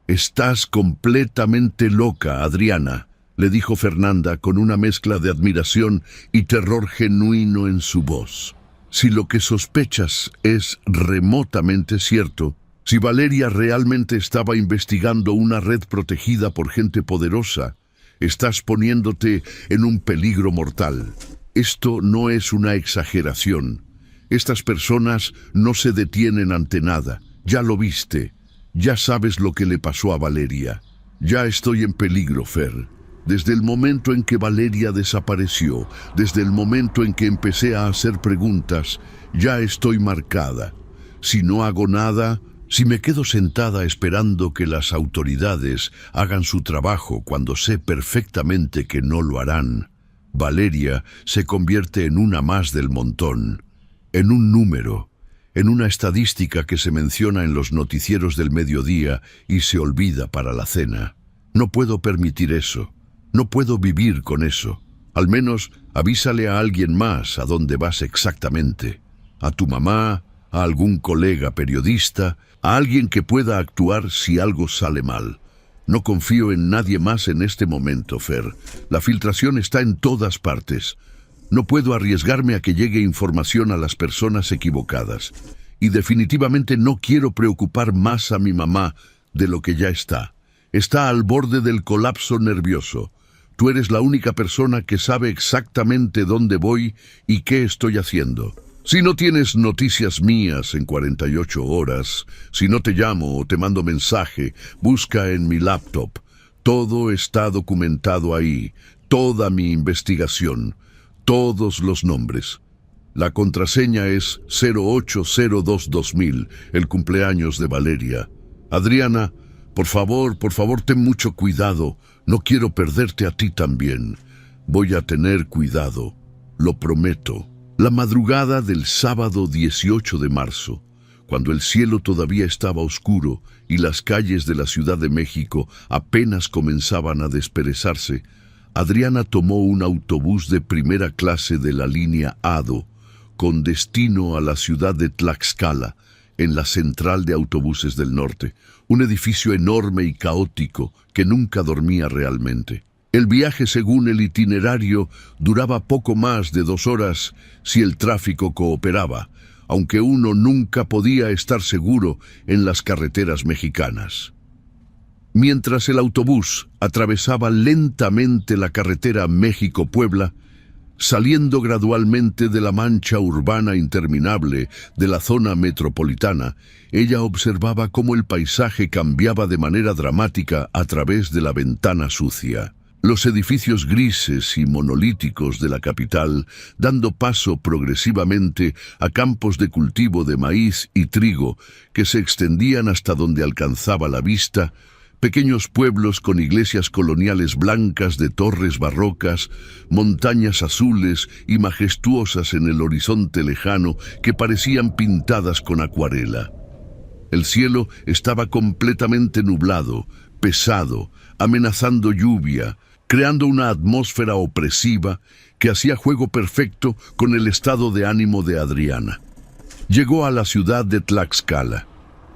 «Estás completamente loca, Adriana», le dijo Fernanda con una mezcla de admiración y terror genuino en su voz. Si lo que sospechas es remotamente cierto, si Valeria realmente estaba investigando una red protegida por gente poderosa, estás poniéndote en un peligro mortal. Esto no es una exageración. Estas personas no se detienen ante nada. Ya lo viste. Ya sabes lo que le pasó a Valeria. Ya estoy en peligro, Fer. Desde el momento en que Valeria desapareció, desde el momento en que empecé a hacer preguntas, ya estoy marcada. Si no hago nada, si me quedo sentada esperando que las autoridades hagan su trabajo cuando sé perfectamente que no lo harán, Valeria se convierte en una más del montón, en un número, en una estadística que se menciona en los noticieros del mediodía y se olvida para la cena. No puedo permitir eso. No puedo vivir con eso. Al menos avísale a alguien más a dónde vas exactamente. A tu mamá, a algún colega periodista, a alguien que pueda actuar si algo sale mal. No confío en nadie más en este momento, Fer. La filtración está en todas partes. No puedo arriesgarme a que llegue información a las personas equivocadas. Y definitivamente no quiero preocupar más a mi mamá de lo que ya está. Está al borde del colapso nervioso. Tú eres la única persona que sabe exactamente dónde voy y qué estoy haciendo. Si no tienes noticias mías en 48 horas, si no te llamo o te mando mensaje, busca en mi laptop. Todo está documentado ahí, toda mi investigación, todos los nombres. La contraseña es 0802-2000, el cumpleaños de Valeria. Adriana, por favor, ten mucho cuidado. No quiero perderte a ti también. Voy a tener cuidado, lo prometo. La madrugada del sábado 18 de marzo, cuando el cielo todavía estaba oscuro y las calles de la Ciudad de México apenas comenzaban a desperezarse, Adriana tomó un autobús de primera clase de la línea ADO, con destino a la ciudad de Tlaxcala, en la central de autobuses del norte, un edificio enorme y caótico que nunca dormía realmente. El viaje, según el itinerario, duraba poco más de 2 horas si el tráfico cooperaba, aunque uno nunca podía estar seguro en las carreteras mexicanas. Mientras el autobús atravesaba lentamente la carretera México-Puebla, saliendo gradualmente de la mancha urbana interminable de la zona metropolitana, ella observaba cómo el paisaje cambiaba de manera dramática a través de la ventana sucia. Los edificios grises y monolíticos de la capital, dando paso progresivamente a campos de cultivo de maíz y trigo que se extendían hasta donde alcanzaba la vista, pequeños pueblos con iglesias coloniales blancas de torres barrocas, montañas azules y majestuosas en el horizonte lejano que parecían pintadas con acuarela. El cielo estaba completamente nublado, pesado, amenazando lluvia, creando una atmósfera opresiva que hacía juego perfecto con el estado de ánimo de Adriana. Llegó a la ciudad de Tlaxcala,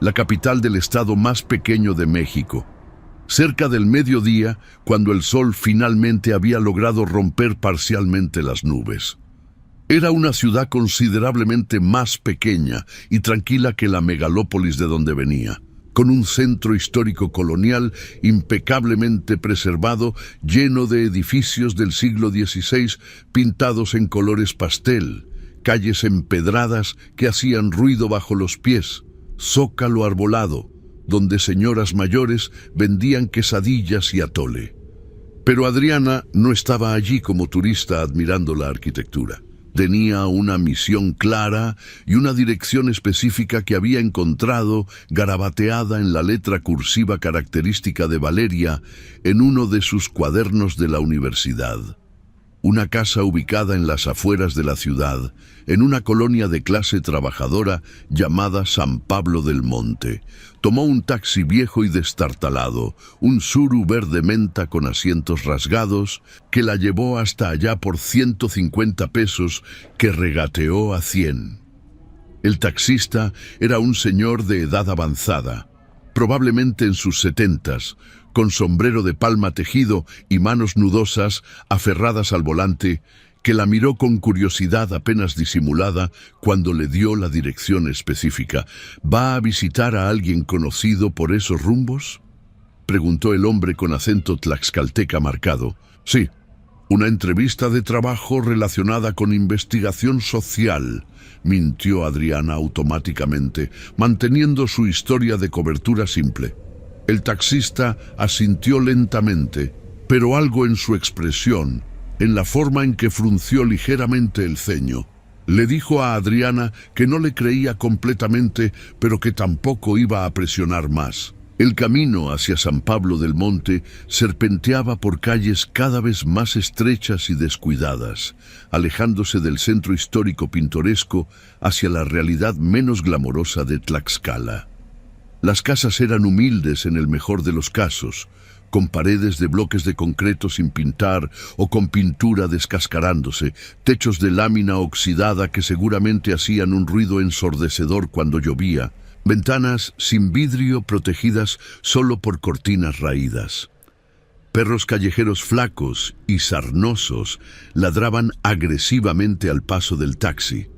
la capital del estado más pequeño de México, cerca del mediodía, cuando el sol finalmente había logrado romper parcialmente las nubes. Era una ciudad considerablemente más pequeña y tranquila que la megalópolis de donde venía, con un centro histórico colonial impecablemente preservado, lleno de edificios del siglo XVI pintados en colores pastel, calles empedradas que hacían ruido bajo los pies, zócalo arbolado, donde señoras mayores vendían quesadillas y atole. Pero Adriana no estaba allí como turista admirando la arquitectura. Tenía una misión clara y una dirección específica que había encontrado garabateada en la letra cursiva característica de Valeria en uno de sus cuadernos de la universidad. Una casa ubicada en las afueras de la ciudad, en una colonia de clase trabajadora llamada San Pablo del Monte. Tomó un taxi viejo y destartalado, un Tsuru verde menta con asientos rasgados, que la llevó hasta allá por 150 pesos, que regateó a 100. El taxista era un señor de edad avanzada, probablemente en sus 70s, con sombrero de palma tejido y manos nudosas aferradas al volante, que la miró con curiosidad apenas disimulada cuando le dio la dirección específica. ¿Va a visitar a alguien conocido por esos rumbos?, preguntó el hombre con acento tlaxcalteca marcado. Sí, una entrevista de trabajo relacionada con investigación social, mintió Adriana automáticamente, manteniendo su historia de cobertura simple. El taxista asintió lentamente, pero algo en su expresión, en la forma en que frunció ligeramente el ceño, le dijo a Adriana que no le creía completamente, pero que tampoco iba a presionar más. El camino hacia San Pablo del Monte serpenteaba por calles cada vez más estrechas y descuidadas, alejándose del centro histórico pintoresco hacia la realidad menos glamorosa de Tlaxcala. Las casas eran humildes en el mejor de los casos, con paredes de bloques de concreto sin pintar o con pintura descascarándose, techos de lámina oxidada que seguramente hacían un ruido ensordecedor cuando llovía, ventanas sin vidrio protegidas solo por cortinas raídas. Perros callejeros flacos y sarnosos ladraban agresivamente al paso del taxi.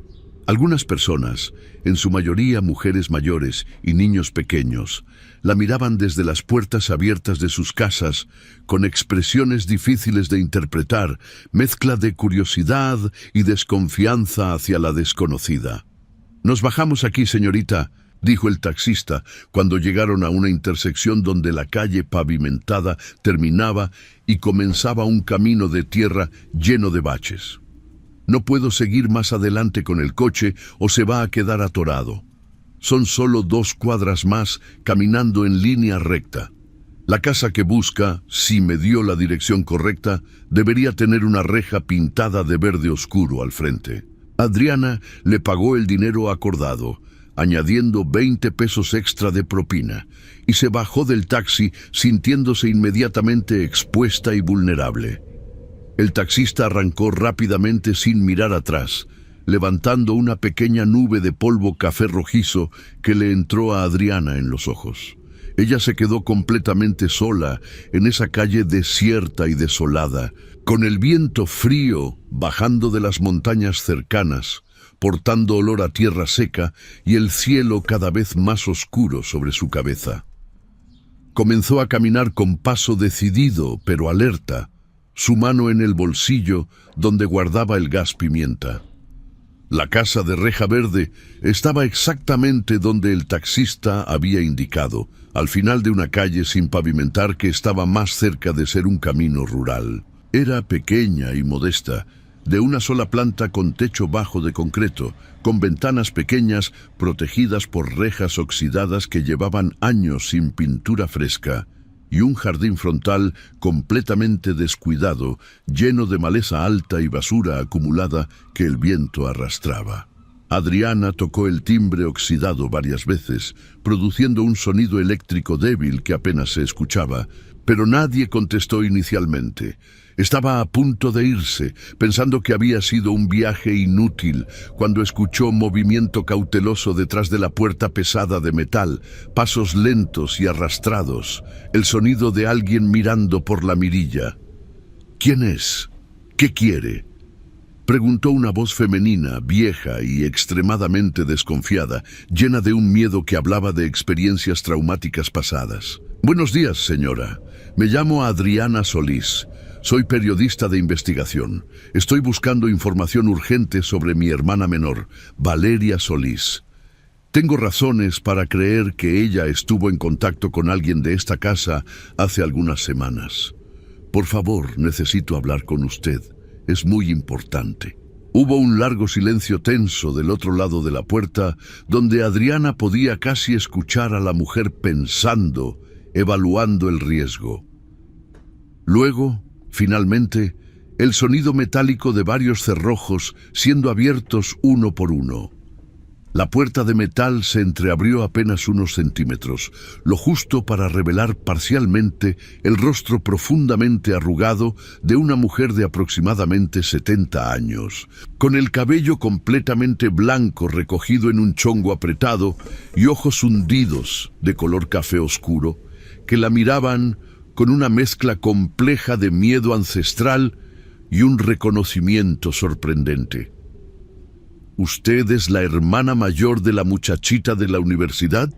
Algunas personas, en su mayoría mujeres mayores y niños pequeños, la miraban desde las puertas abiertas de sus casas con expresiones difíciles de interpretar, mezcla de curiosidad y desconfianza hacia la desconocida. «Nos bajamos aquí, señorita», dijo el taxista cuando llegaron a una intersección donde la calle pavimentada terminaba y comenzaba un camino de tierra lleno de baches. «No puedo seguir más adelante con el coche o se va a quedar atorado. Son solo 2 cuadras más caminando en línea recta. La casa que busca, si me dio la dirección correcta, debería tener una reja pintada de verde oscuro al frente». Adriana le pagó el dinero acordado, añadiendo 20 pesos extra de propina, y se bajó del taxi sintiéndose inmediatamente expuesta y vulnerable. El taxista arrancó rápidamente sin mirar atrás, levantando una pequeña nube de polvo café rojizo que le entró a Adriana en los ojos. Ella se quedó completamente sola en esa calle desierta y desolada, con el viento frío bajando de las montañas cercanas, portando olor a tierra seca y el cielo cada vez más oscuro sobre su cabeza. Comenzó a caminar con paso decidido pero alerta, su mano en el bolsillo donde guardaba el gas pimienta. La casa de reja verde estaba exactamente donde el taxista había indicado, al final de una calle sin pavimentar que estaba más cerca de ser un camino rural. Era pequeña y modesta, de una sola planta con techo bajo de concreto, con ventanas pequeñas protegidas por rejas oxidadas que llevaban años sin pintura fresca, y un jardín frontal completamente descuidado, lleno de maleza alta y basura acumulada que el viento arrastraba. Adriana tocó el timbre oxidado varias veces, produciendo un sonido eléctrico débil que apenas se escuchaba, pero nadie contestó inicialmente. Estaba a punto de irse, pensando que había sido un viaje inútil, cuando escuchó movimiento cauteloso detrás de la puerta pesada de metal, pasos lentos y arrastrados, el sonido de alguien mirando por la mirilla. «¿Quién es? ¿Qué quiere?», preguntó una voz femenina, vieja y extremadamente desconfiada, llena de un miedo que hablaba de experiencias traumáticas pasadas. «Buenos días, señora. Me llamo Adriana Solís. Soy periodista de investigación. Estoy buscando información urgente sobre mi hermana menor, Valeria Solís. Tengo razones para creer que ella estuvo en contacto con alguien de esta casa hace algunas semanas. Por favor, necesito hablar con usted. Es muy importante». Hubo un largo silencio tenso del otro lado de la puerta, donde Adriana podía casi escuchar a la mujer pensando, evaluando el riesgo. Luego, finalmente, el sonido metálico de varios cerrojos siendo abiertos uno por uno. La puerta de metal se entreabrió apenas unos centímetros, lo justo para revelar parcialmente el rostro profundamente arrugado de una mujer de aproximadamente 70 años, con el cabello completamente blanco recogido en un chongo apretado y ojos hundidos de color café oscuro, que la miraban con una mezcla compleja de miedo ancestral y un reconocimiento sorprendente. ¿Usted es la hermana mayor de la muchachita de la universidad?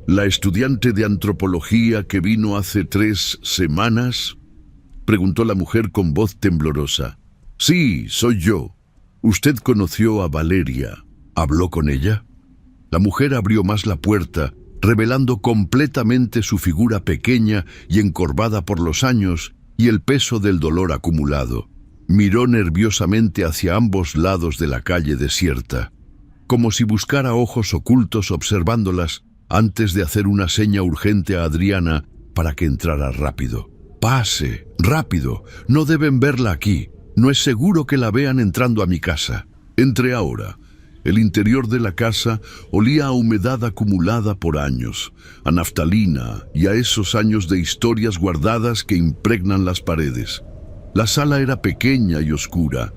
¿La estudiante de antropología que vino hace 3 semanas? Preguntó la mujer con voz temblorosa. Sí, soy yo. ¿Usted conoció a Valeria? ¿Habló con ella? La mujer abrió más la puerta, revelando completamente su figura pequeña y encorvada por los años y el peso del dolor acumulado. Miró nerviosamente hacia ambos lados de la calle desierta, como si buscara ojos ocultos observándolas antes de hacer una seña urgente a Adriana para que entrara rápido. Pase, rápido, no deben verla aquí. No es seguro que la vean entrando a mi casa. Entre ahora. El interior de la casa olía a humedad acumulada por años, a naftalina y a esos años de historias guardadas que impregnan las paredes. La sala era pequeña y oscura,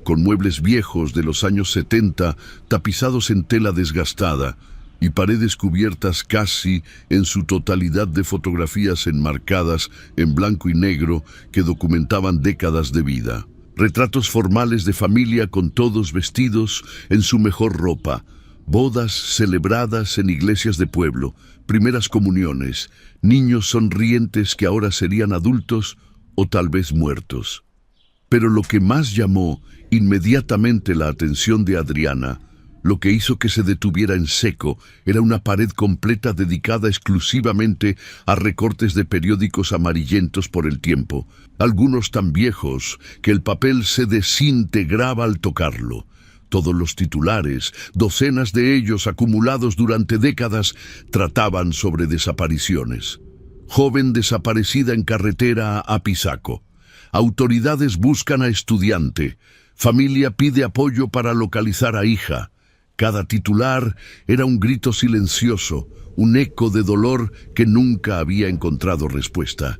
con muebles viejos de los años 70 tapizados en tela desgastada y paredes cubiertas casi en su totalidad de fotografías enmarcadas en blanco y negro que documentaban décadas de vida. Retratos formales de familia con todos vestidos en su mejor ropa, bodas celebradas en iglesias de pueblo, primeras comuniones, niños sonrientes que ahora serían adultos o tal vez muertos. Pero lo que más llamó inmediatamente la atención de Adriana, lo que hizo que se detuviera en seco, era una pared completa dedicada exclusivamente a recortes de periódicos amarillentos por el tiempo, algunos tan viejos que el papel se desintegraba al tocarlo. Todos los titulares, docenas de ellos acumulados durante décadas, trataban sobre desapariciones. Joven desaparecida en carretera a Apizaco. Autoridades buscan a estudiante. Familia pide apoyo para localizar a hija. Cada titular era un grito silencioso, un eco de dolor que nunca había encontrado respuesta.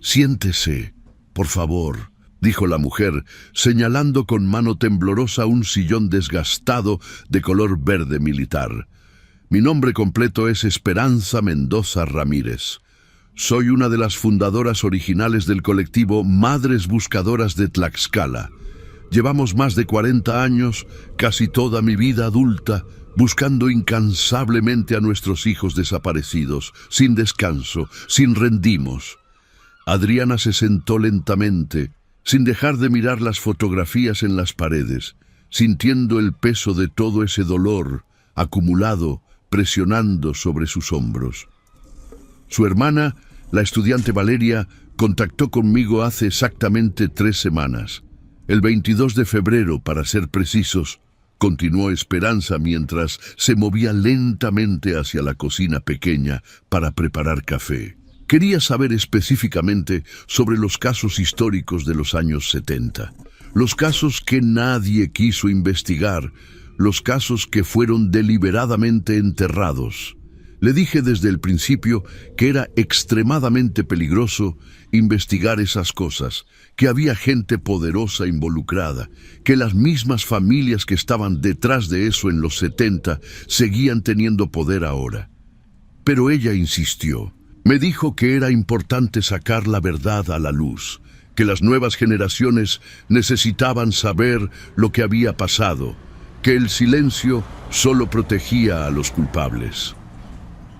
«Siéntese, por favor», dijo la mujer, señalando con mano temblorosa un sillón desgastado de color verde militar. «Mi nombre completo es Esperanza Mendoza Ramírez. Soy una de las fundadoras originales del colectivo Madres Buscadoras de Tlaxcala. Llevamos más de 40 años, casi toda mi vida adulta, buscando incansablemente a nuestros hijos desaparecidos, sin descanso, sin rendimos». Adriana se sentó lentamente, sin dejar de mirar las fotografías en las paredes, sintiendo el peso de todo ese dolor acumulado, presionando sobre sus hombros. Su hermana, la estudiante Valeria, contactó conmigo hace exactamente 3 semanas. El 22 de febrero, para ser precisos, continuó Esperanza mientras se movía lentamente hacia la cocina pequeña para preparar café. Quería saber específicamente sobre los casos históricos de los años 70, los casos que nadie quiso investigar, los casos que fueron deliberadamente enterrados. Le dije desde el principio que era extremadamente peligroso investigar esas cosas, que había gente poderosa involucrada, que las mismas familias que estaban detrás de eso en los 70 seguían teniendo poder ahora. Pero ella insistió. Me dijo que era importante sacar la verdad a la luz, que las nuevas generaciones necesitaban saber lo que había pasado, que el silencio solo protegía a los culpables.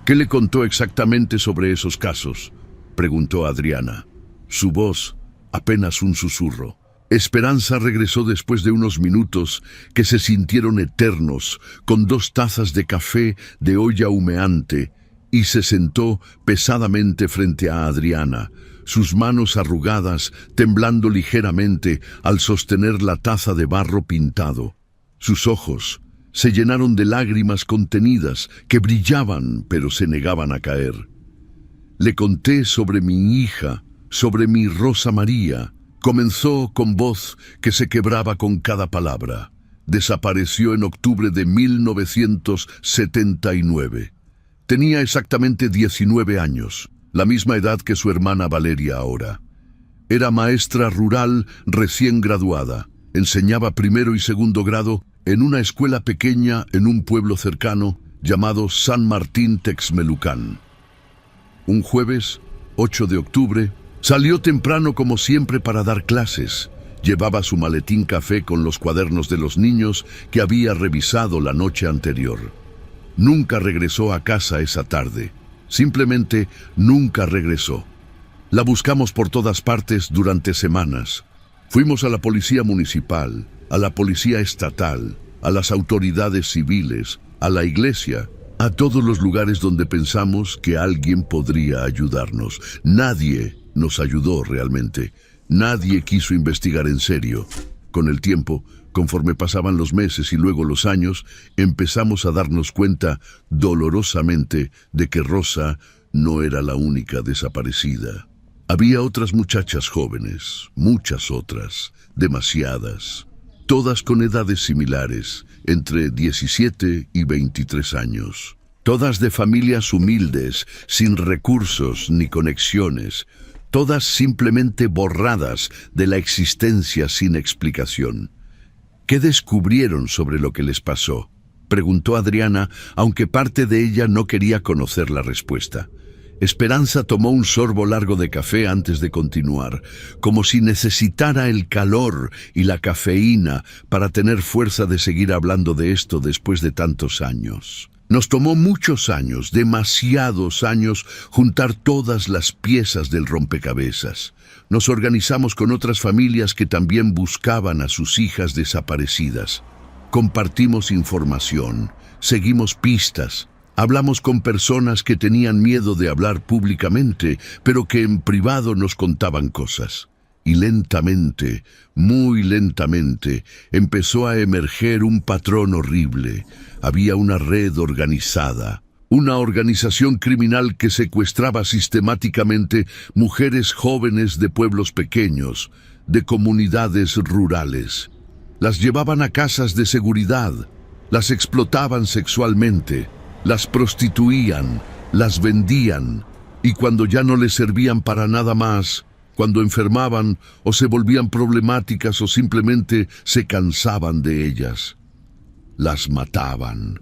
¿Qué le contó exactamente sobre esos casos?, preguntó Adriana. Su voz, apenas un susurro. Esperanza regresó después de unos minutos que se sintieron eternos, con 2 tazas de café de olla humeante, y se sentó pesadamente frente a Adriana, sus manos arrugadas, temblando ligeramente al sostener la taza de barro pintado. Sus ojos se llenaron de lágrimas contenidas que brillaban pero se negaban a caer. Le conté sobre mi hija, sobre mi Rosa María. Comenzó con voz que se quebraba con cada palabra. Desapareció en octubre de 1979. Tenía exactamente 19 años, la misma edad que su hermana Valeria ahora. Era maestra rural recién graduada. Enseñaba 1º y 2º grado en una escuela pequeña en un pueblo cercano llamado San Martín Texmelucán. Un jueves, 8 de octubre, salió temprano como siempre para dar clases. Llevaba su maletín café con los cuadernos de los niños que había revisado la noche anterior. Nunca regresó a casa esa tarde. Simplemente nunca regresó. La buscamos por todas partes durante semanas. Fuimos a la policía municipal, a la policía estatal, a las autoridades civiles, a la iglesia, a todos los lugares donde pensamos que alguien podría ayudarnos. Nadie nos ayudó realmente. Nadie quiso investigar en serio. Con el tiempo, conforme pasaban los meses y luego los años, empezamos a darnos cuenta dolorosamente de que Rosa no era la única desaparecida. Había otras muchachas jóvenes, muchas otras, demasiadas, todas con edades similares, entre 17 y 23 años. Todas de familias humildes, sin recursos ni conexiones, todas simplemente borradas de la existencia sin explicación. ¿Qué descubrieron sobre lo que les pasó?, preguntó Adriana, aunque parte de ella no quería conocer la respuesta. Esperanza tomó un sorbo largo de café antes de continuar, como si necesitara el calor y la cafeína para tener fuerza de seguir hablando de esto después de tantos años. Nos tomó muchos años, demasiados años, juntar todas las piezas del rompecabezas. Nos organizamos con otras familias que también buscaban a sus hijas desaparecidas. Compartimos información, seguimos pistas. Hablamos con personas que tenían miedo de hablar públicamente, pero que en privado nos contaban cosas. Y lentamente, muy lentamente, empezó a emerger un patrón horrible. Había una red organizada, una organización criminal que secuestraba sistemáticamente mujeres jóvenes de pueblos pequeños, de comunidades rurales. Las llevaban a casas de seguridad, las explotaban sexualmente, las prostituían, las vendían, y cuando ya no les servían para nada más, cuando enfermaban o se volvían problemáticas o simplemente se cansaban de ellas, las mataban.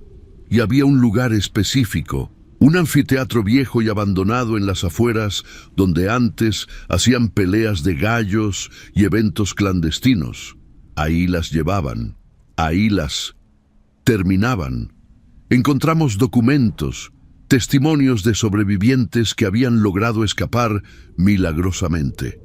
Y había un lugar específico, un anfiteatro viejo y abandonado en las afueras, donde antes hacían peleas de gallos y eventos clandestinos. Ahí las llevaban, ahí las terminaban. Encontramos documentos, testimonios de sobrevivientes que habían logrado escapar milagrosamente.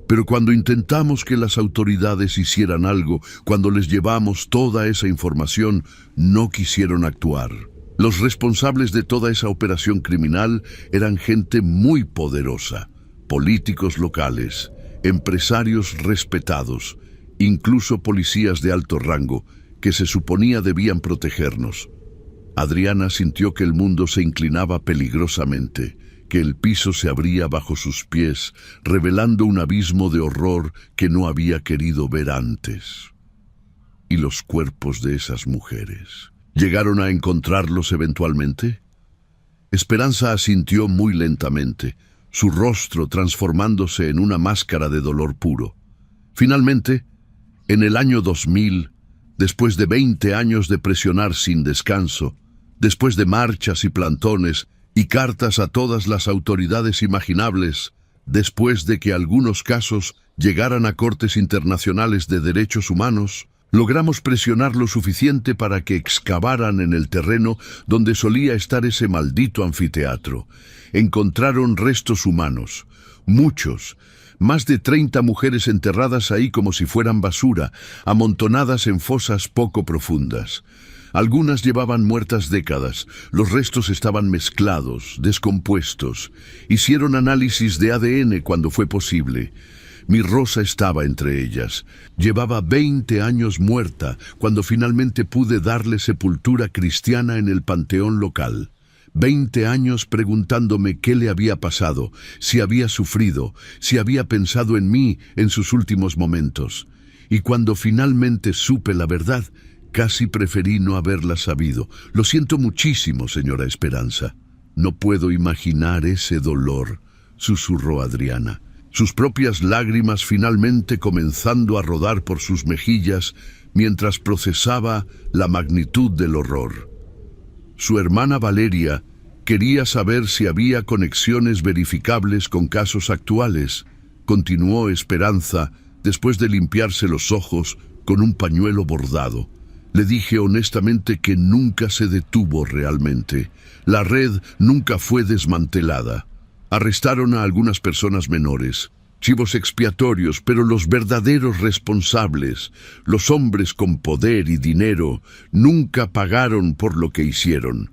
Pero cuando intentamos que las autoridades hicieran algo, cuando les llevamos toda esa información, no quisieron actuar. Los responsables de toda esa operación criminal eran gente muy poderosa, políticos locales, empresarios respetados, incluso policías de alto rango, que se suponía debían protegernos. Adriana sintió que el mundo se inclinaba peligrosamente, que el piso se abría bajo sus pies, revelando un abismo de horror que no había querido ver antes. ¿Y los cuerpos de esas mujeres? ¿Llegaron a encontrarlos eventualmente? Esperanza asintió muy lentamente, su rostro transformándose en una máscara de dolor puro. Finalmente, en el año 2000, después de 20 años de presionar sin descanso, después de marchas y plantones y cartas a todas las autoridades imaginables, después de que algunos casos llegaran a cortes internacionales de derechos humanos, logramos presionar lo suficiente para que excavaran en el terreno donde solía estar ese maldito anfiteatro. Encontraron restos humanos, muchos, más de 30 mujeres enterradas ahí como si fueran basura, amontonadas en fosas poco profundas. Algunas llevaban muertas décadas, los restos estaban mezclados, descompuestos. Hicieron análisis de ADN cuando fue posible. Mi Rosa estaba entre ellas. Llevaba 20 años muerta cuando finalmente pude darle sepultura cristiana en el panteón local. 20 años preguntándome qué le había pasado, si había sufrido, si había pensado en mí en sus últimos momentos. Y cuando finalmente supe la verdad, casi preferí no haberla sabido. Lo siento muchísimo, señora Esperanza. No puedo imaginar ese dolor, susurró Adriana, sus propias lágrimas finalmente comenzando a rodar por sus mejillas mientras procesaba la magnitud del horror. Su hermana Valeria, Quería saber si había conexiones verificables con casos actuales, continuó Esperanza después de limpiarse los ojos con un pañuelo bordado. Le dije honestamente que nunca se detuvo realmente. La red nunca fue desmantelada. Arrestaron a algunas personas menores, chivos expiatorios, pero los verdaderos responsables, los hombres con poder y dinero, nunca pagaron por lo que hicieron.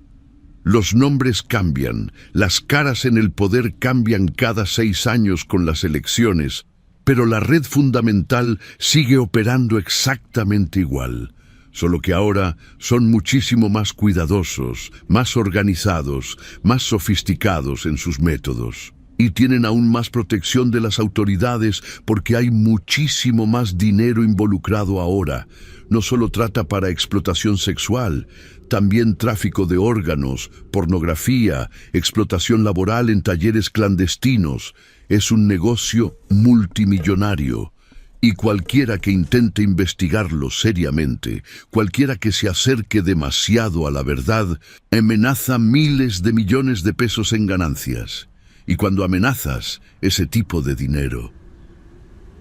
Los nombres cambian, las caras en el poder cambian cada 6 años con las elecciones, pero la red fundamental sigue operando exactamente igual, solo que ahora son muchísimo más cuidadosos, más organizados, más sofisticados en sus métodos. Y tienen aún más protección de las autoridades porque hay muchísimo más dinero involucrado ahora. No solo trata para explotación sexual, también tráfico de órganos, pornografía, explotación laboral en talleres clandestinos. Es un negocio multimillonario. Y cualquiera que intente investigarlo seriamente, cualquiera que se acerque demasiado a la verdad, amenaza miles de millones de pesos en ganancias. Y cuando amenazas ese tipo de dinero,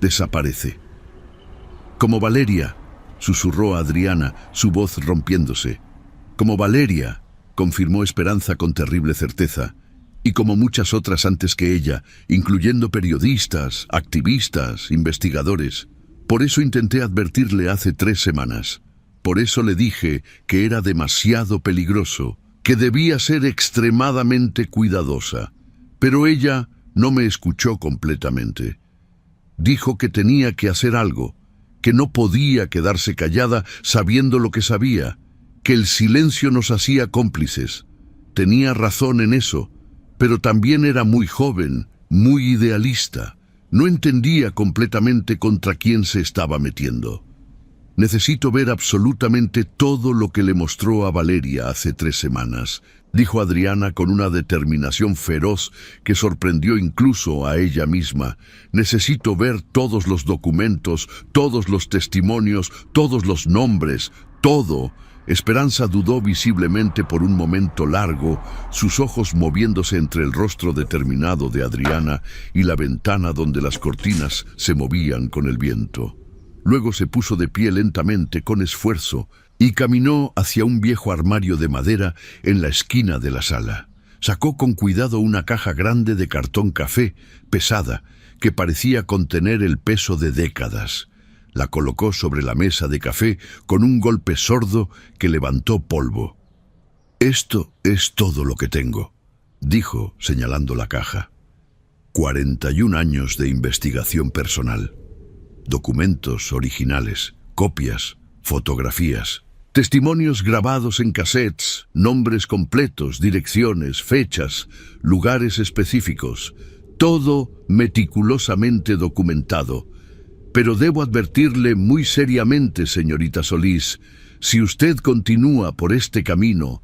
desaparece. Como Valeria, susurró Adriana, su voz rompiéndose. Como Valeria, confirmó Esperanza con terrible certeza, y como muchas otras antes que ella, incluyendo periodistas, activistas, investigadores. Por eso intenté advertirle hace 3 semanas. Por eso le dije que era demasiado peligroso, que debía ser extremadamente cuidadosa. Pero ella no me escuchó completamente. Dijo que tenía que hacer algo, que no podía quedarse callada sabiendo lo que sabía, que el silencio nos hacía cómplices. Tenía razón en eso, pero también era muy joven, muy idealista. No entendía completamente contra quién se estaba metiendo. Necesito ver absolutamente todo lo que le mostró a Valeria hace 3 semanas, dijo Adriana con una determinación feroz que sorprendió incluso a ella misma. Necesito ver todos los documentos, todos los testimonios, todos los nombres, todo. Esperanza dudó visiblemente por un momento largo, sus ojos moviéndose entre el rostro determinado de Adriana y la ventana donde las cortinas se movían con el viento. Luego se puso de pie lentamente, con esfuerzo, y caminó hacia un viejo armario de madera en la esquina de la sala. Sacó con cuidado una caja grande de cartón café, pesada, que parecía contener el peso de décadas. La colocó sobre la mesa de café con un golpe sordo que levantó polvo. «Esto es todo lo que tengo», dijo, señalando la caja. 41 años de investigación personal. Documentos originales, copias, fotografías, testimonios grabados en cassettes, nombres completos, direcciones, fechas, lugares específicos, todo meticulosamente documentado. Pero debo advertirle muy seriamente, señorita Solís, si usted continúa por este camino,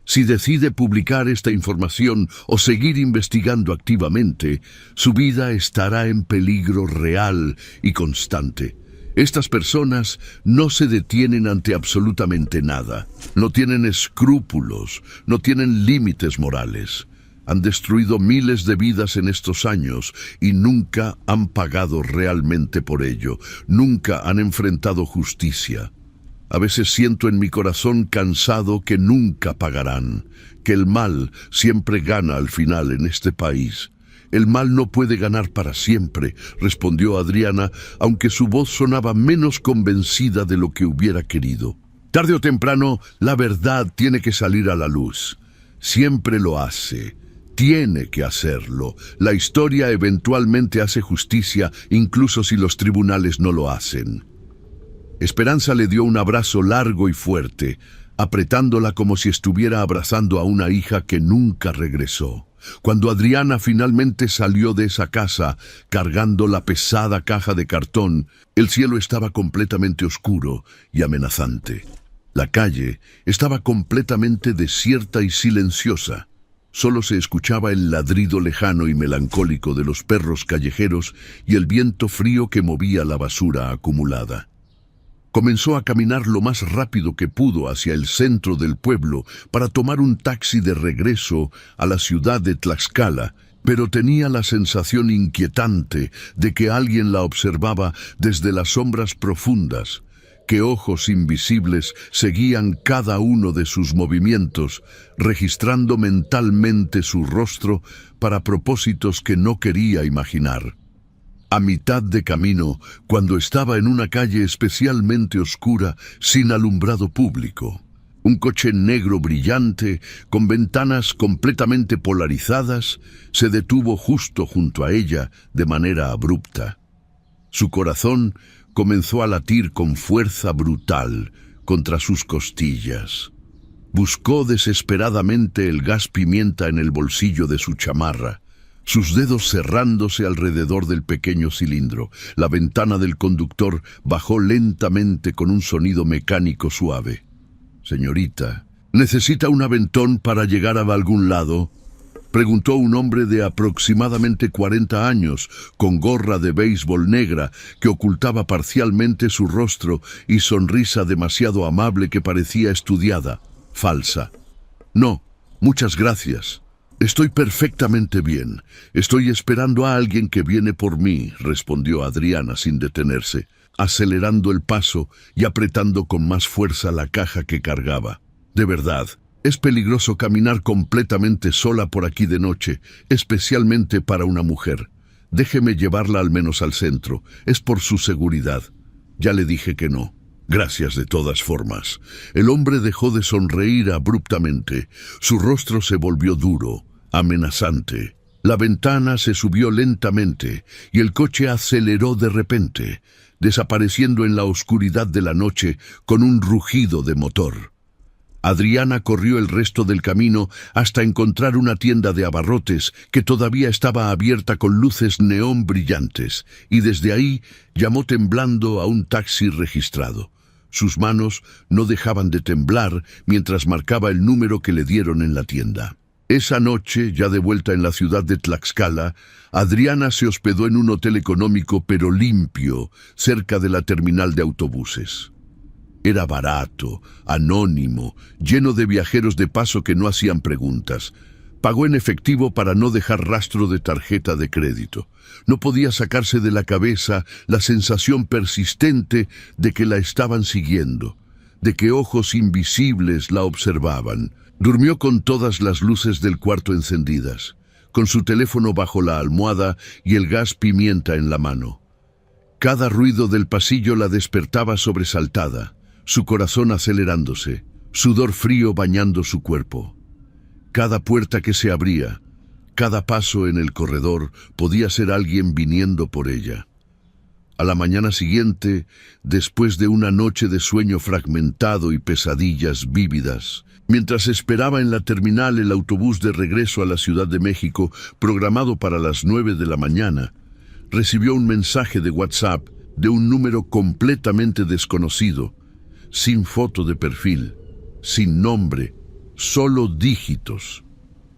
si decide publicar esta información o seguir investigando activamente, su vida estará en peligro real y constante. Estas personas no se detienen ante absolutamente nada. No tienen escrúpulos, no tienen límites morales. Han destruido miles de vidas en estos años y nunca han pagado realmente por ello. Nunca han enfrentado justicia. A veces siento en mi corazón cansado que nunca pagarán, que el mal siempre gana al final en este país. El mal no puede ganar para siempre, respondió Adriana, aunque su voz sonaba menos convencida de lo que hubiera querido. Tarde o temprano, la verdad tiene que salir a la luz. Siempre lo hace. Tiene que hacerlo. La historia eventualmente hace justicia, incluso si los tribunales no lo hacen. Esperanza le dio un abrazo largo y fuerte, apretándola como si estuviera abrazando a una hija que nunca regresó. Cuando Adriana finalmente salió de esa casa, cargando la pesada caja de cartón, el cielo estaba completamente oscuro y amenazante. La calle estaba completamente desierta y silenciosa. Solo se escuchaba el ladrido lejano y melancólico de los perros callejeros y el viento frío que movía la basura acumulada. Comenzó a caminar lo más rápido que pudo hacia el centro del pueblo para tomar un taxi de regreso a la ciudad de Tlaxcala, pero tenía la sensación inquietante de que alguien la observaba desde las sombras profundas, que ojos invisibles seguían cada uno de sus movimientos, registrando mentalmente su rostro para propósitos que no quería imaginar. A mitad de camino, cuando estaba en una calle especialmente oscura, sin alumbrado público, un coche negro brillante, con ventanas completamente polarizadas, se detuvo justo junto a ella de manera abrupta. Su corazón comenzó a latir con fuerza brutal contra sus costillas. Buscó desesperadamente el gas pimienta en el bolsillo de su chamarra, sus dedos cerrándose alrededor del pequeño cilindro. La ventana del conductor bajó lentamente con un sonido mecánico suave. «Señorita, ¿necesita un aventón para llegar a algún lado?», preguntó un hombre de aproximadamente 40 años, con gorra de béisbol negra que ocultaba parcialmente su rostro y sonrisa demasiado amable que parecía estudiada, falsa. «No, muchas gracias. Estoy perfectamente bien. Estoy esperando a alguien que viene por mí», respondió Adriana sin detenerse, acelerando el paso y apretando con más fuerza la caja que cargaba. «De verdad, es peligroso caminar completamente sola por aquí de noche, especialmente para una mujer. Déjeme llevarla al menos al centro. Es por su seguridad». «Ya le dije que no. Gracias de todas formas». El hombre dejó de sonreír abruptamente. Su rostro se volvió duro, amenazante. La ventana se subió lentamente y el coche aceleró de repente, desapareciendo en la oscuridad de la noche con un rugido de motor. Adriana corrió el resto del camino hasta encontrar una tienda de abarrotes que todavía estaba abierta con luces neón brillantes, y desde ahí llamó temblando a un taxi registrado. Sus manos no dejaban de temblar mientras marcaba el número que le dieron en la tienda. Esa noche, ya de vuelta en la ciudad de Tlaxcala, Adriana se hospedó en un hotel económico pero limpio, cerca de la terminal de autobuses. Era barato, anónimo, lleno de viajeros de paso que no hacían preguntas. Pagó en efectivo para no dejar rastro de tarjeta de crédito. No podía sacarse de la cabeza la sensación persistente de que la estaban siguiendo, de que ojos invisibles la observaban. Durmió con todas las luces del cuarto encendidas, con su teléfono bajo la almohada y el gas pimienta en la mano. Cada ruido del pasillo la despertaba sobresaltada, su corazón acelerándose, sudor frío bañando su cuerpo. Cada puerta que se abría, cada paso en el corredor podía ser alguien viniendo por ella. A la mañana siguiente, después de una noche de sueño fragmentado y pesadillas vívidas, mientras esperaba en la terminal el autobús de regreso a la Ciudad de México, programado para las 9 de la mañana, recibió un mensaje de WhatsApp de un número completamente desconocido, sin foto de perfil, sin nombre, solo dígitos.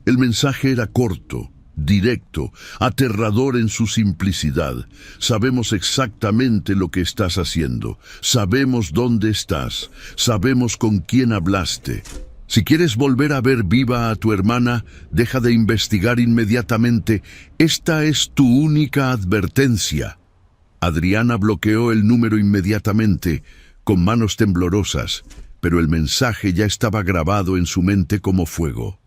El mensaje era corto, directo, aterrador en su simplicidad. «Sabemos exactamente lo que estás haciendo. Sabemos dónde estás. Sabemos con quién hablaste. Si quieres volver a ver viva a tu hermana, deja de investigar inmediatamente. Esta es tu única advertencia». Adriana bloqueó el número inmediatamente, con manos temblorosas, pero el mensaje ya estaba grabado en su mente como fuego.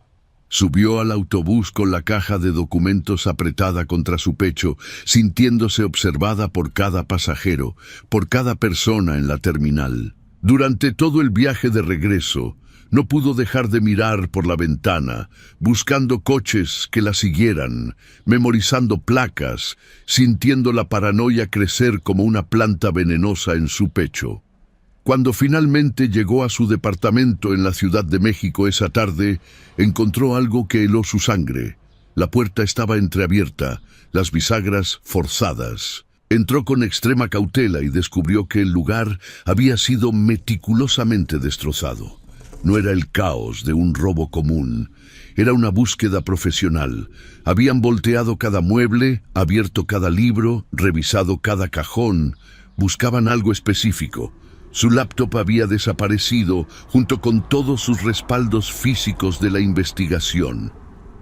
Subió al autobús con la caja de documentos apretada contra su pecho, sintiéndose observada por cada pasajero, por cada persona en la terminal. Durante todo el viaje de regreso, no pudo dejar de mirar por la ventana, buscando coches que la siguieran, memorizando placas, sintiendo la paranoia crecer como una planta venenosa en su pecho. Cuando finalmente llegó a su departamento en la Ciudad de México esa tarde, encontró algo que heló su sangre. La puerta estaba entreabierta, las bisagras forzadas. Entró con extrema cautela y descubrió que el lugar había sido meticulosamente destrozado. No era el caos de un robo común, era una búsqueda profesional. Habían volteado cada mueble, abierto cada libro, revisado cada cajón. Buscaban algo específico, Su laptop había desaparecido junto con todos sus respaldos físicos de la investigación.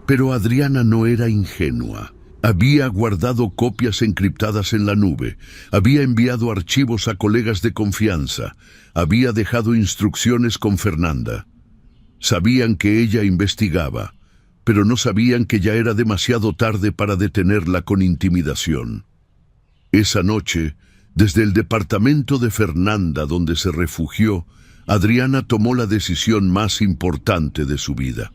Pero Adriana no era ingenua. Había guardado copias encriptadas en la nube, había enviado archivos a colegas de confianza, había dejado instrucciones con Fernanda. Sabían que ella investigaba, pero no sabían que ya era demasiado tarde para detenerla con intimidación. Esa noche, desde el departamento de Fernanda donde se refugió, Adriana tomó la decisión más importante de su vida.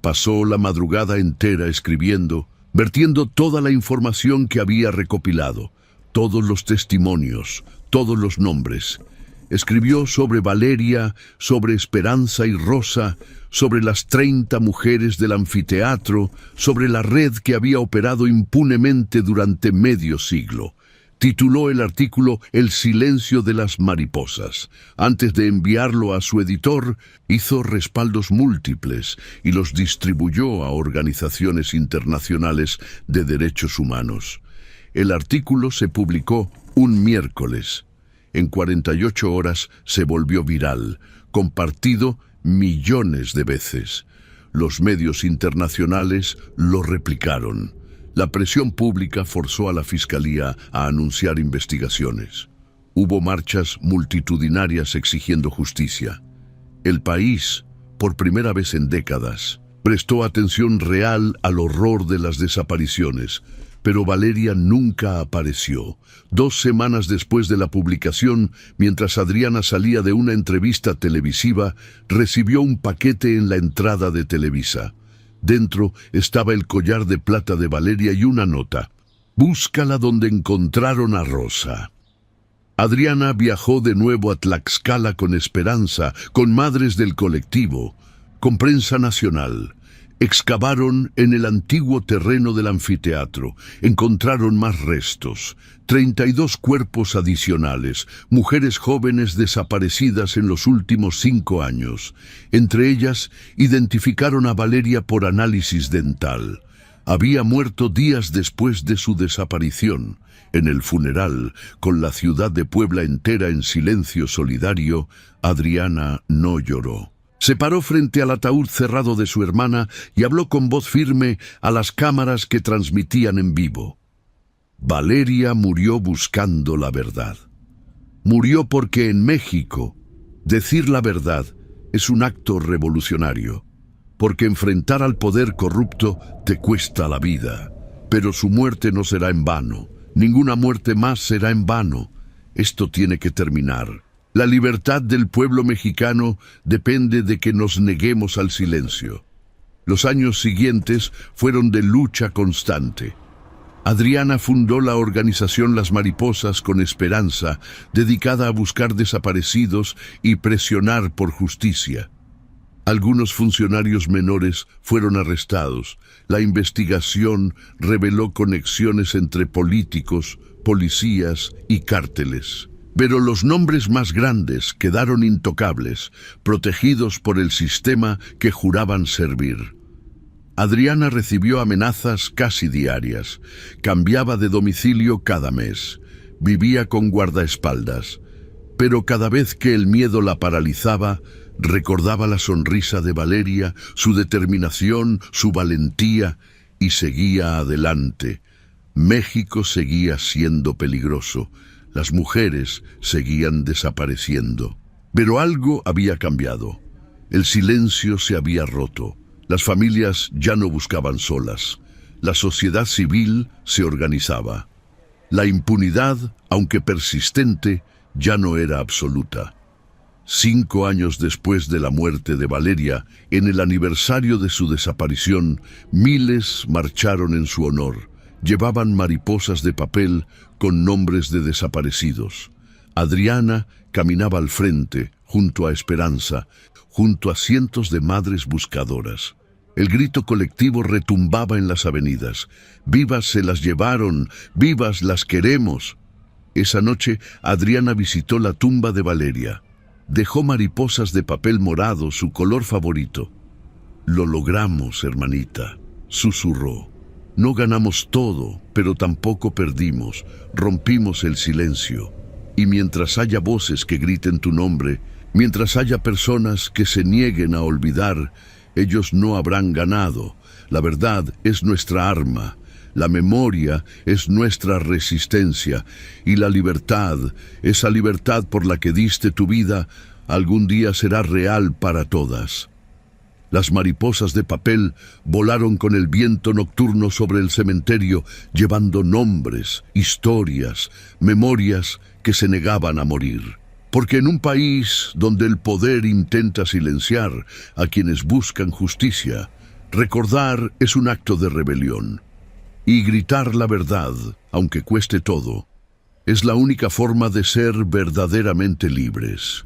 Pasó la madrugada entera escribiendo, vertiendo toda la información que había recopilado, todos los testimonios, todos los nombres. Escribió sobre Valeria, sobre Esperanza y Rosa, sobre las 30 mujeres del anfiteatro, sobre la red que había operado impunemente durante medio siglo. Tituló el artículo El silencio de las mariposas. Antes de enviarlo a su editor, hizo respaldos múltiples y los distribuyó a organizaciones internacionales de derechos humanos. El artículo se publicó un miércoles. En 48 horas se volvió viral, compartido millones de veces. Los medios internacionales lo replicaron. La presión pública forzó a la Fiscalía a anunciar investigaciones. Hubo marchas multitudinarias exigiendo justicia. El país, por primera vez en décadas, prestó atención real al horror de las desapariciones, pero Valeria nunca apareció. 2 semanas después de la publicación, mientras Adriana salía de una entrevista televisiva, recibió un paquete en la entrada de Televisa. Dentro estaba el collar de plata de Valeria y una nota. Búscala donde encontraron a Rosa. Adriana viajó de nuevo a Tlaxcala con Esperanza, con madres del colectivo, con prensa nacional. Excavaron en el antiguo terreno del anfiteatro. Encontraron más restos. 32 cuerpos adicionales, mujeres jóvenes desaparecidas en los últimos 5 años. Entre ellas, identificaron a Valeria por análisis dental. Había muerto días después de su desaparición. En el funeral, con la ciudad de Puebla entera en silencio solidario, Adriana no lloró. Se paró frente al ataúd cerrado de su hermana y habló con voz firme a las cámaras que transmitían en vivo. Valeria murió buscando la verdad. Murió porque en México decir la verdad es un acto revolucionario, porque enfrentar al poder corrupto te cuesta la vida. Pero su muerte no será en vano, ninguna muerte más será en vano. Esto tiene que terminar. La libertad del pueblo mexicano depende de que nos neguemos al silencio. Los años siguientes fueron de lucha constante. Adriana fundó la organización Las Mariposas con Esperanza, dedicada a buscar desaparecidos y presionar por justicia. Algunos funcionarios menores fueron arrestados. La investigación reveló conexiones entre políticos, policías y cárteles. Pero los nombres más grandes quedaron intocables, protegidos por el sistema que juraban servir. Adriana recibió amenazas casi diarias, cambiaba de domicilio cada mes, vivía con guardaespaldas, pero cada vez que el miedo la paralizaba, recordaba la sonrisa de Valeria, su determinación, su valentía, y seguía adelante. México seguía siendo peligroso. Las mujeres seguían desapareciendo. Pero algo había cambiado. El silencio se había roto. Las familias ya no buscaban solas. La sociedad civil se organizaba. La impunidad, aunque persistente, ya no era absoluta. 5 años después de la muerte de Valeria, en el aniversario de su desaparición, miles marcharon en su honor. Llevaban mariposas de papel con nombres de desaparecidos. Adriana caminaba al frente, junto a Esperanza, junto a cientos de madres buscadoras. El grito colectivo retumbaba en las avenidas. ¡Vivas se las llevaron! ¡Vivas las queremos! Esa noche, Adriana visitó la tumba de Valeria. Dejó mariposas de papel morado, su color favorito. «Lo logramos, hermanita», susurró. «No ganamos todo, pero tampoco perdimos. Rompimos el silencio». Y mientras haya voces que griten tu nombre, mientras haya personas que se nieguen a olvidar, ellos no habrán ganado. La verdad es nuestra arma, la memoria es nuestra resistencia, y la libertad, esa libertad por la que diste tu vida, algún día será real para todas. Las mariposas de papel volaron con el viento nocturno sobre el cementerio, llevando nombres, historias, memorias que se negaban a morir. Porque en un país donde el poder intenta silenciar a quienes buscan justicia, recordar es un acto de rebelión. Y gritar la verdad, aunque cueste todo, es la única forma de ser verdaderamente libres.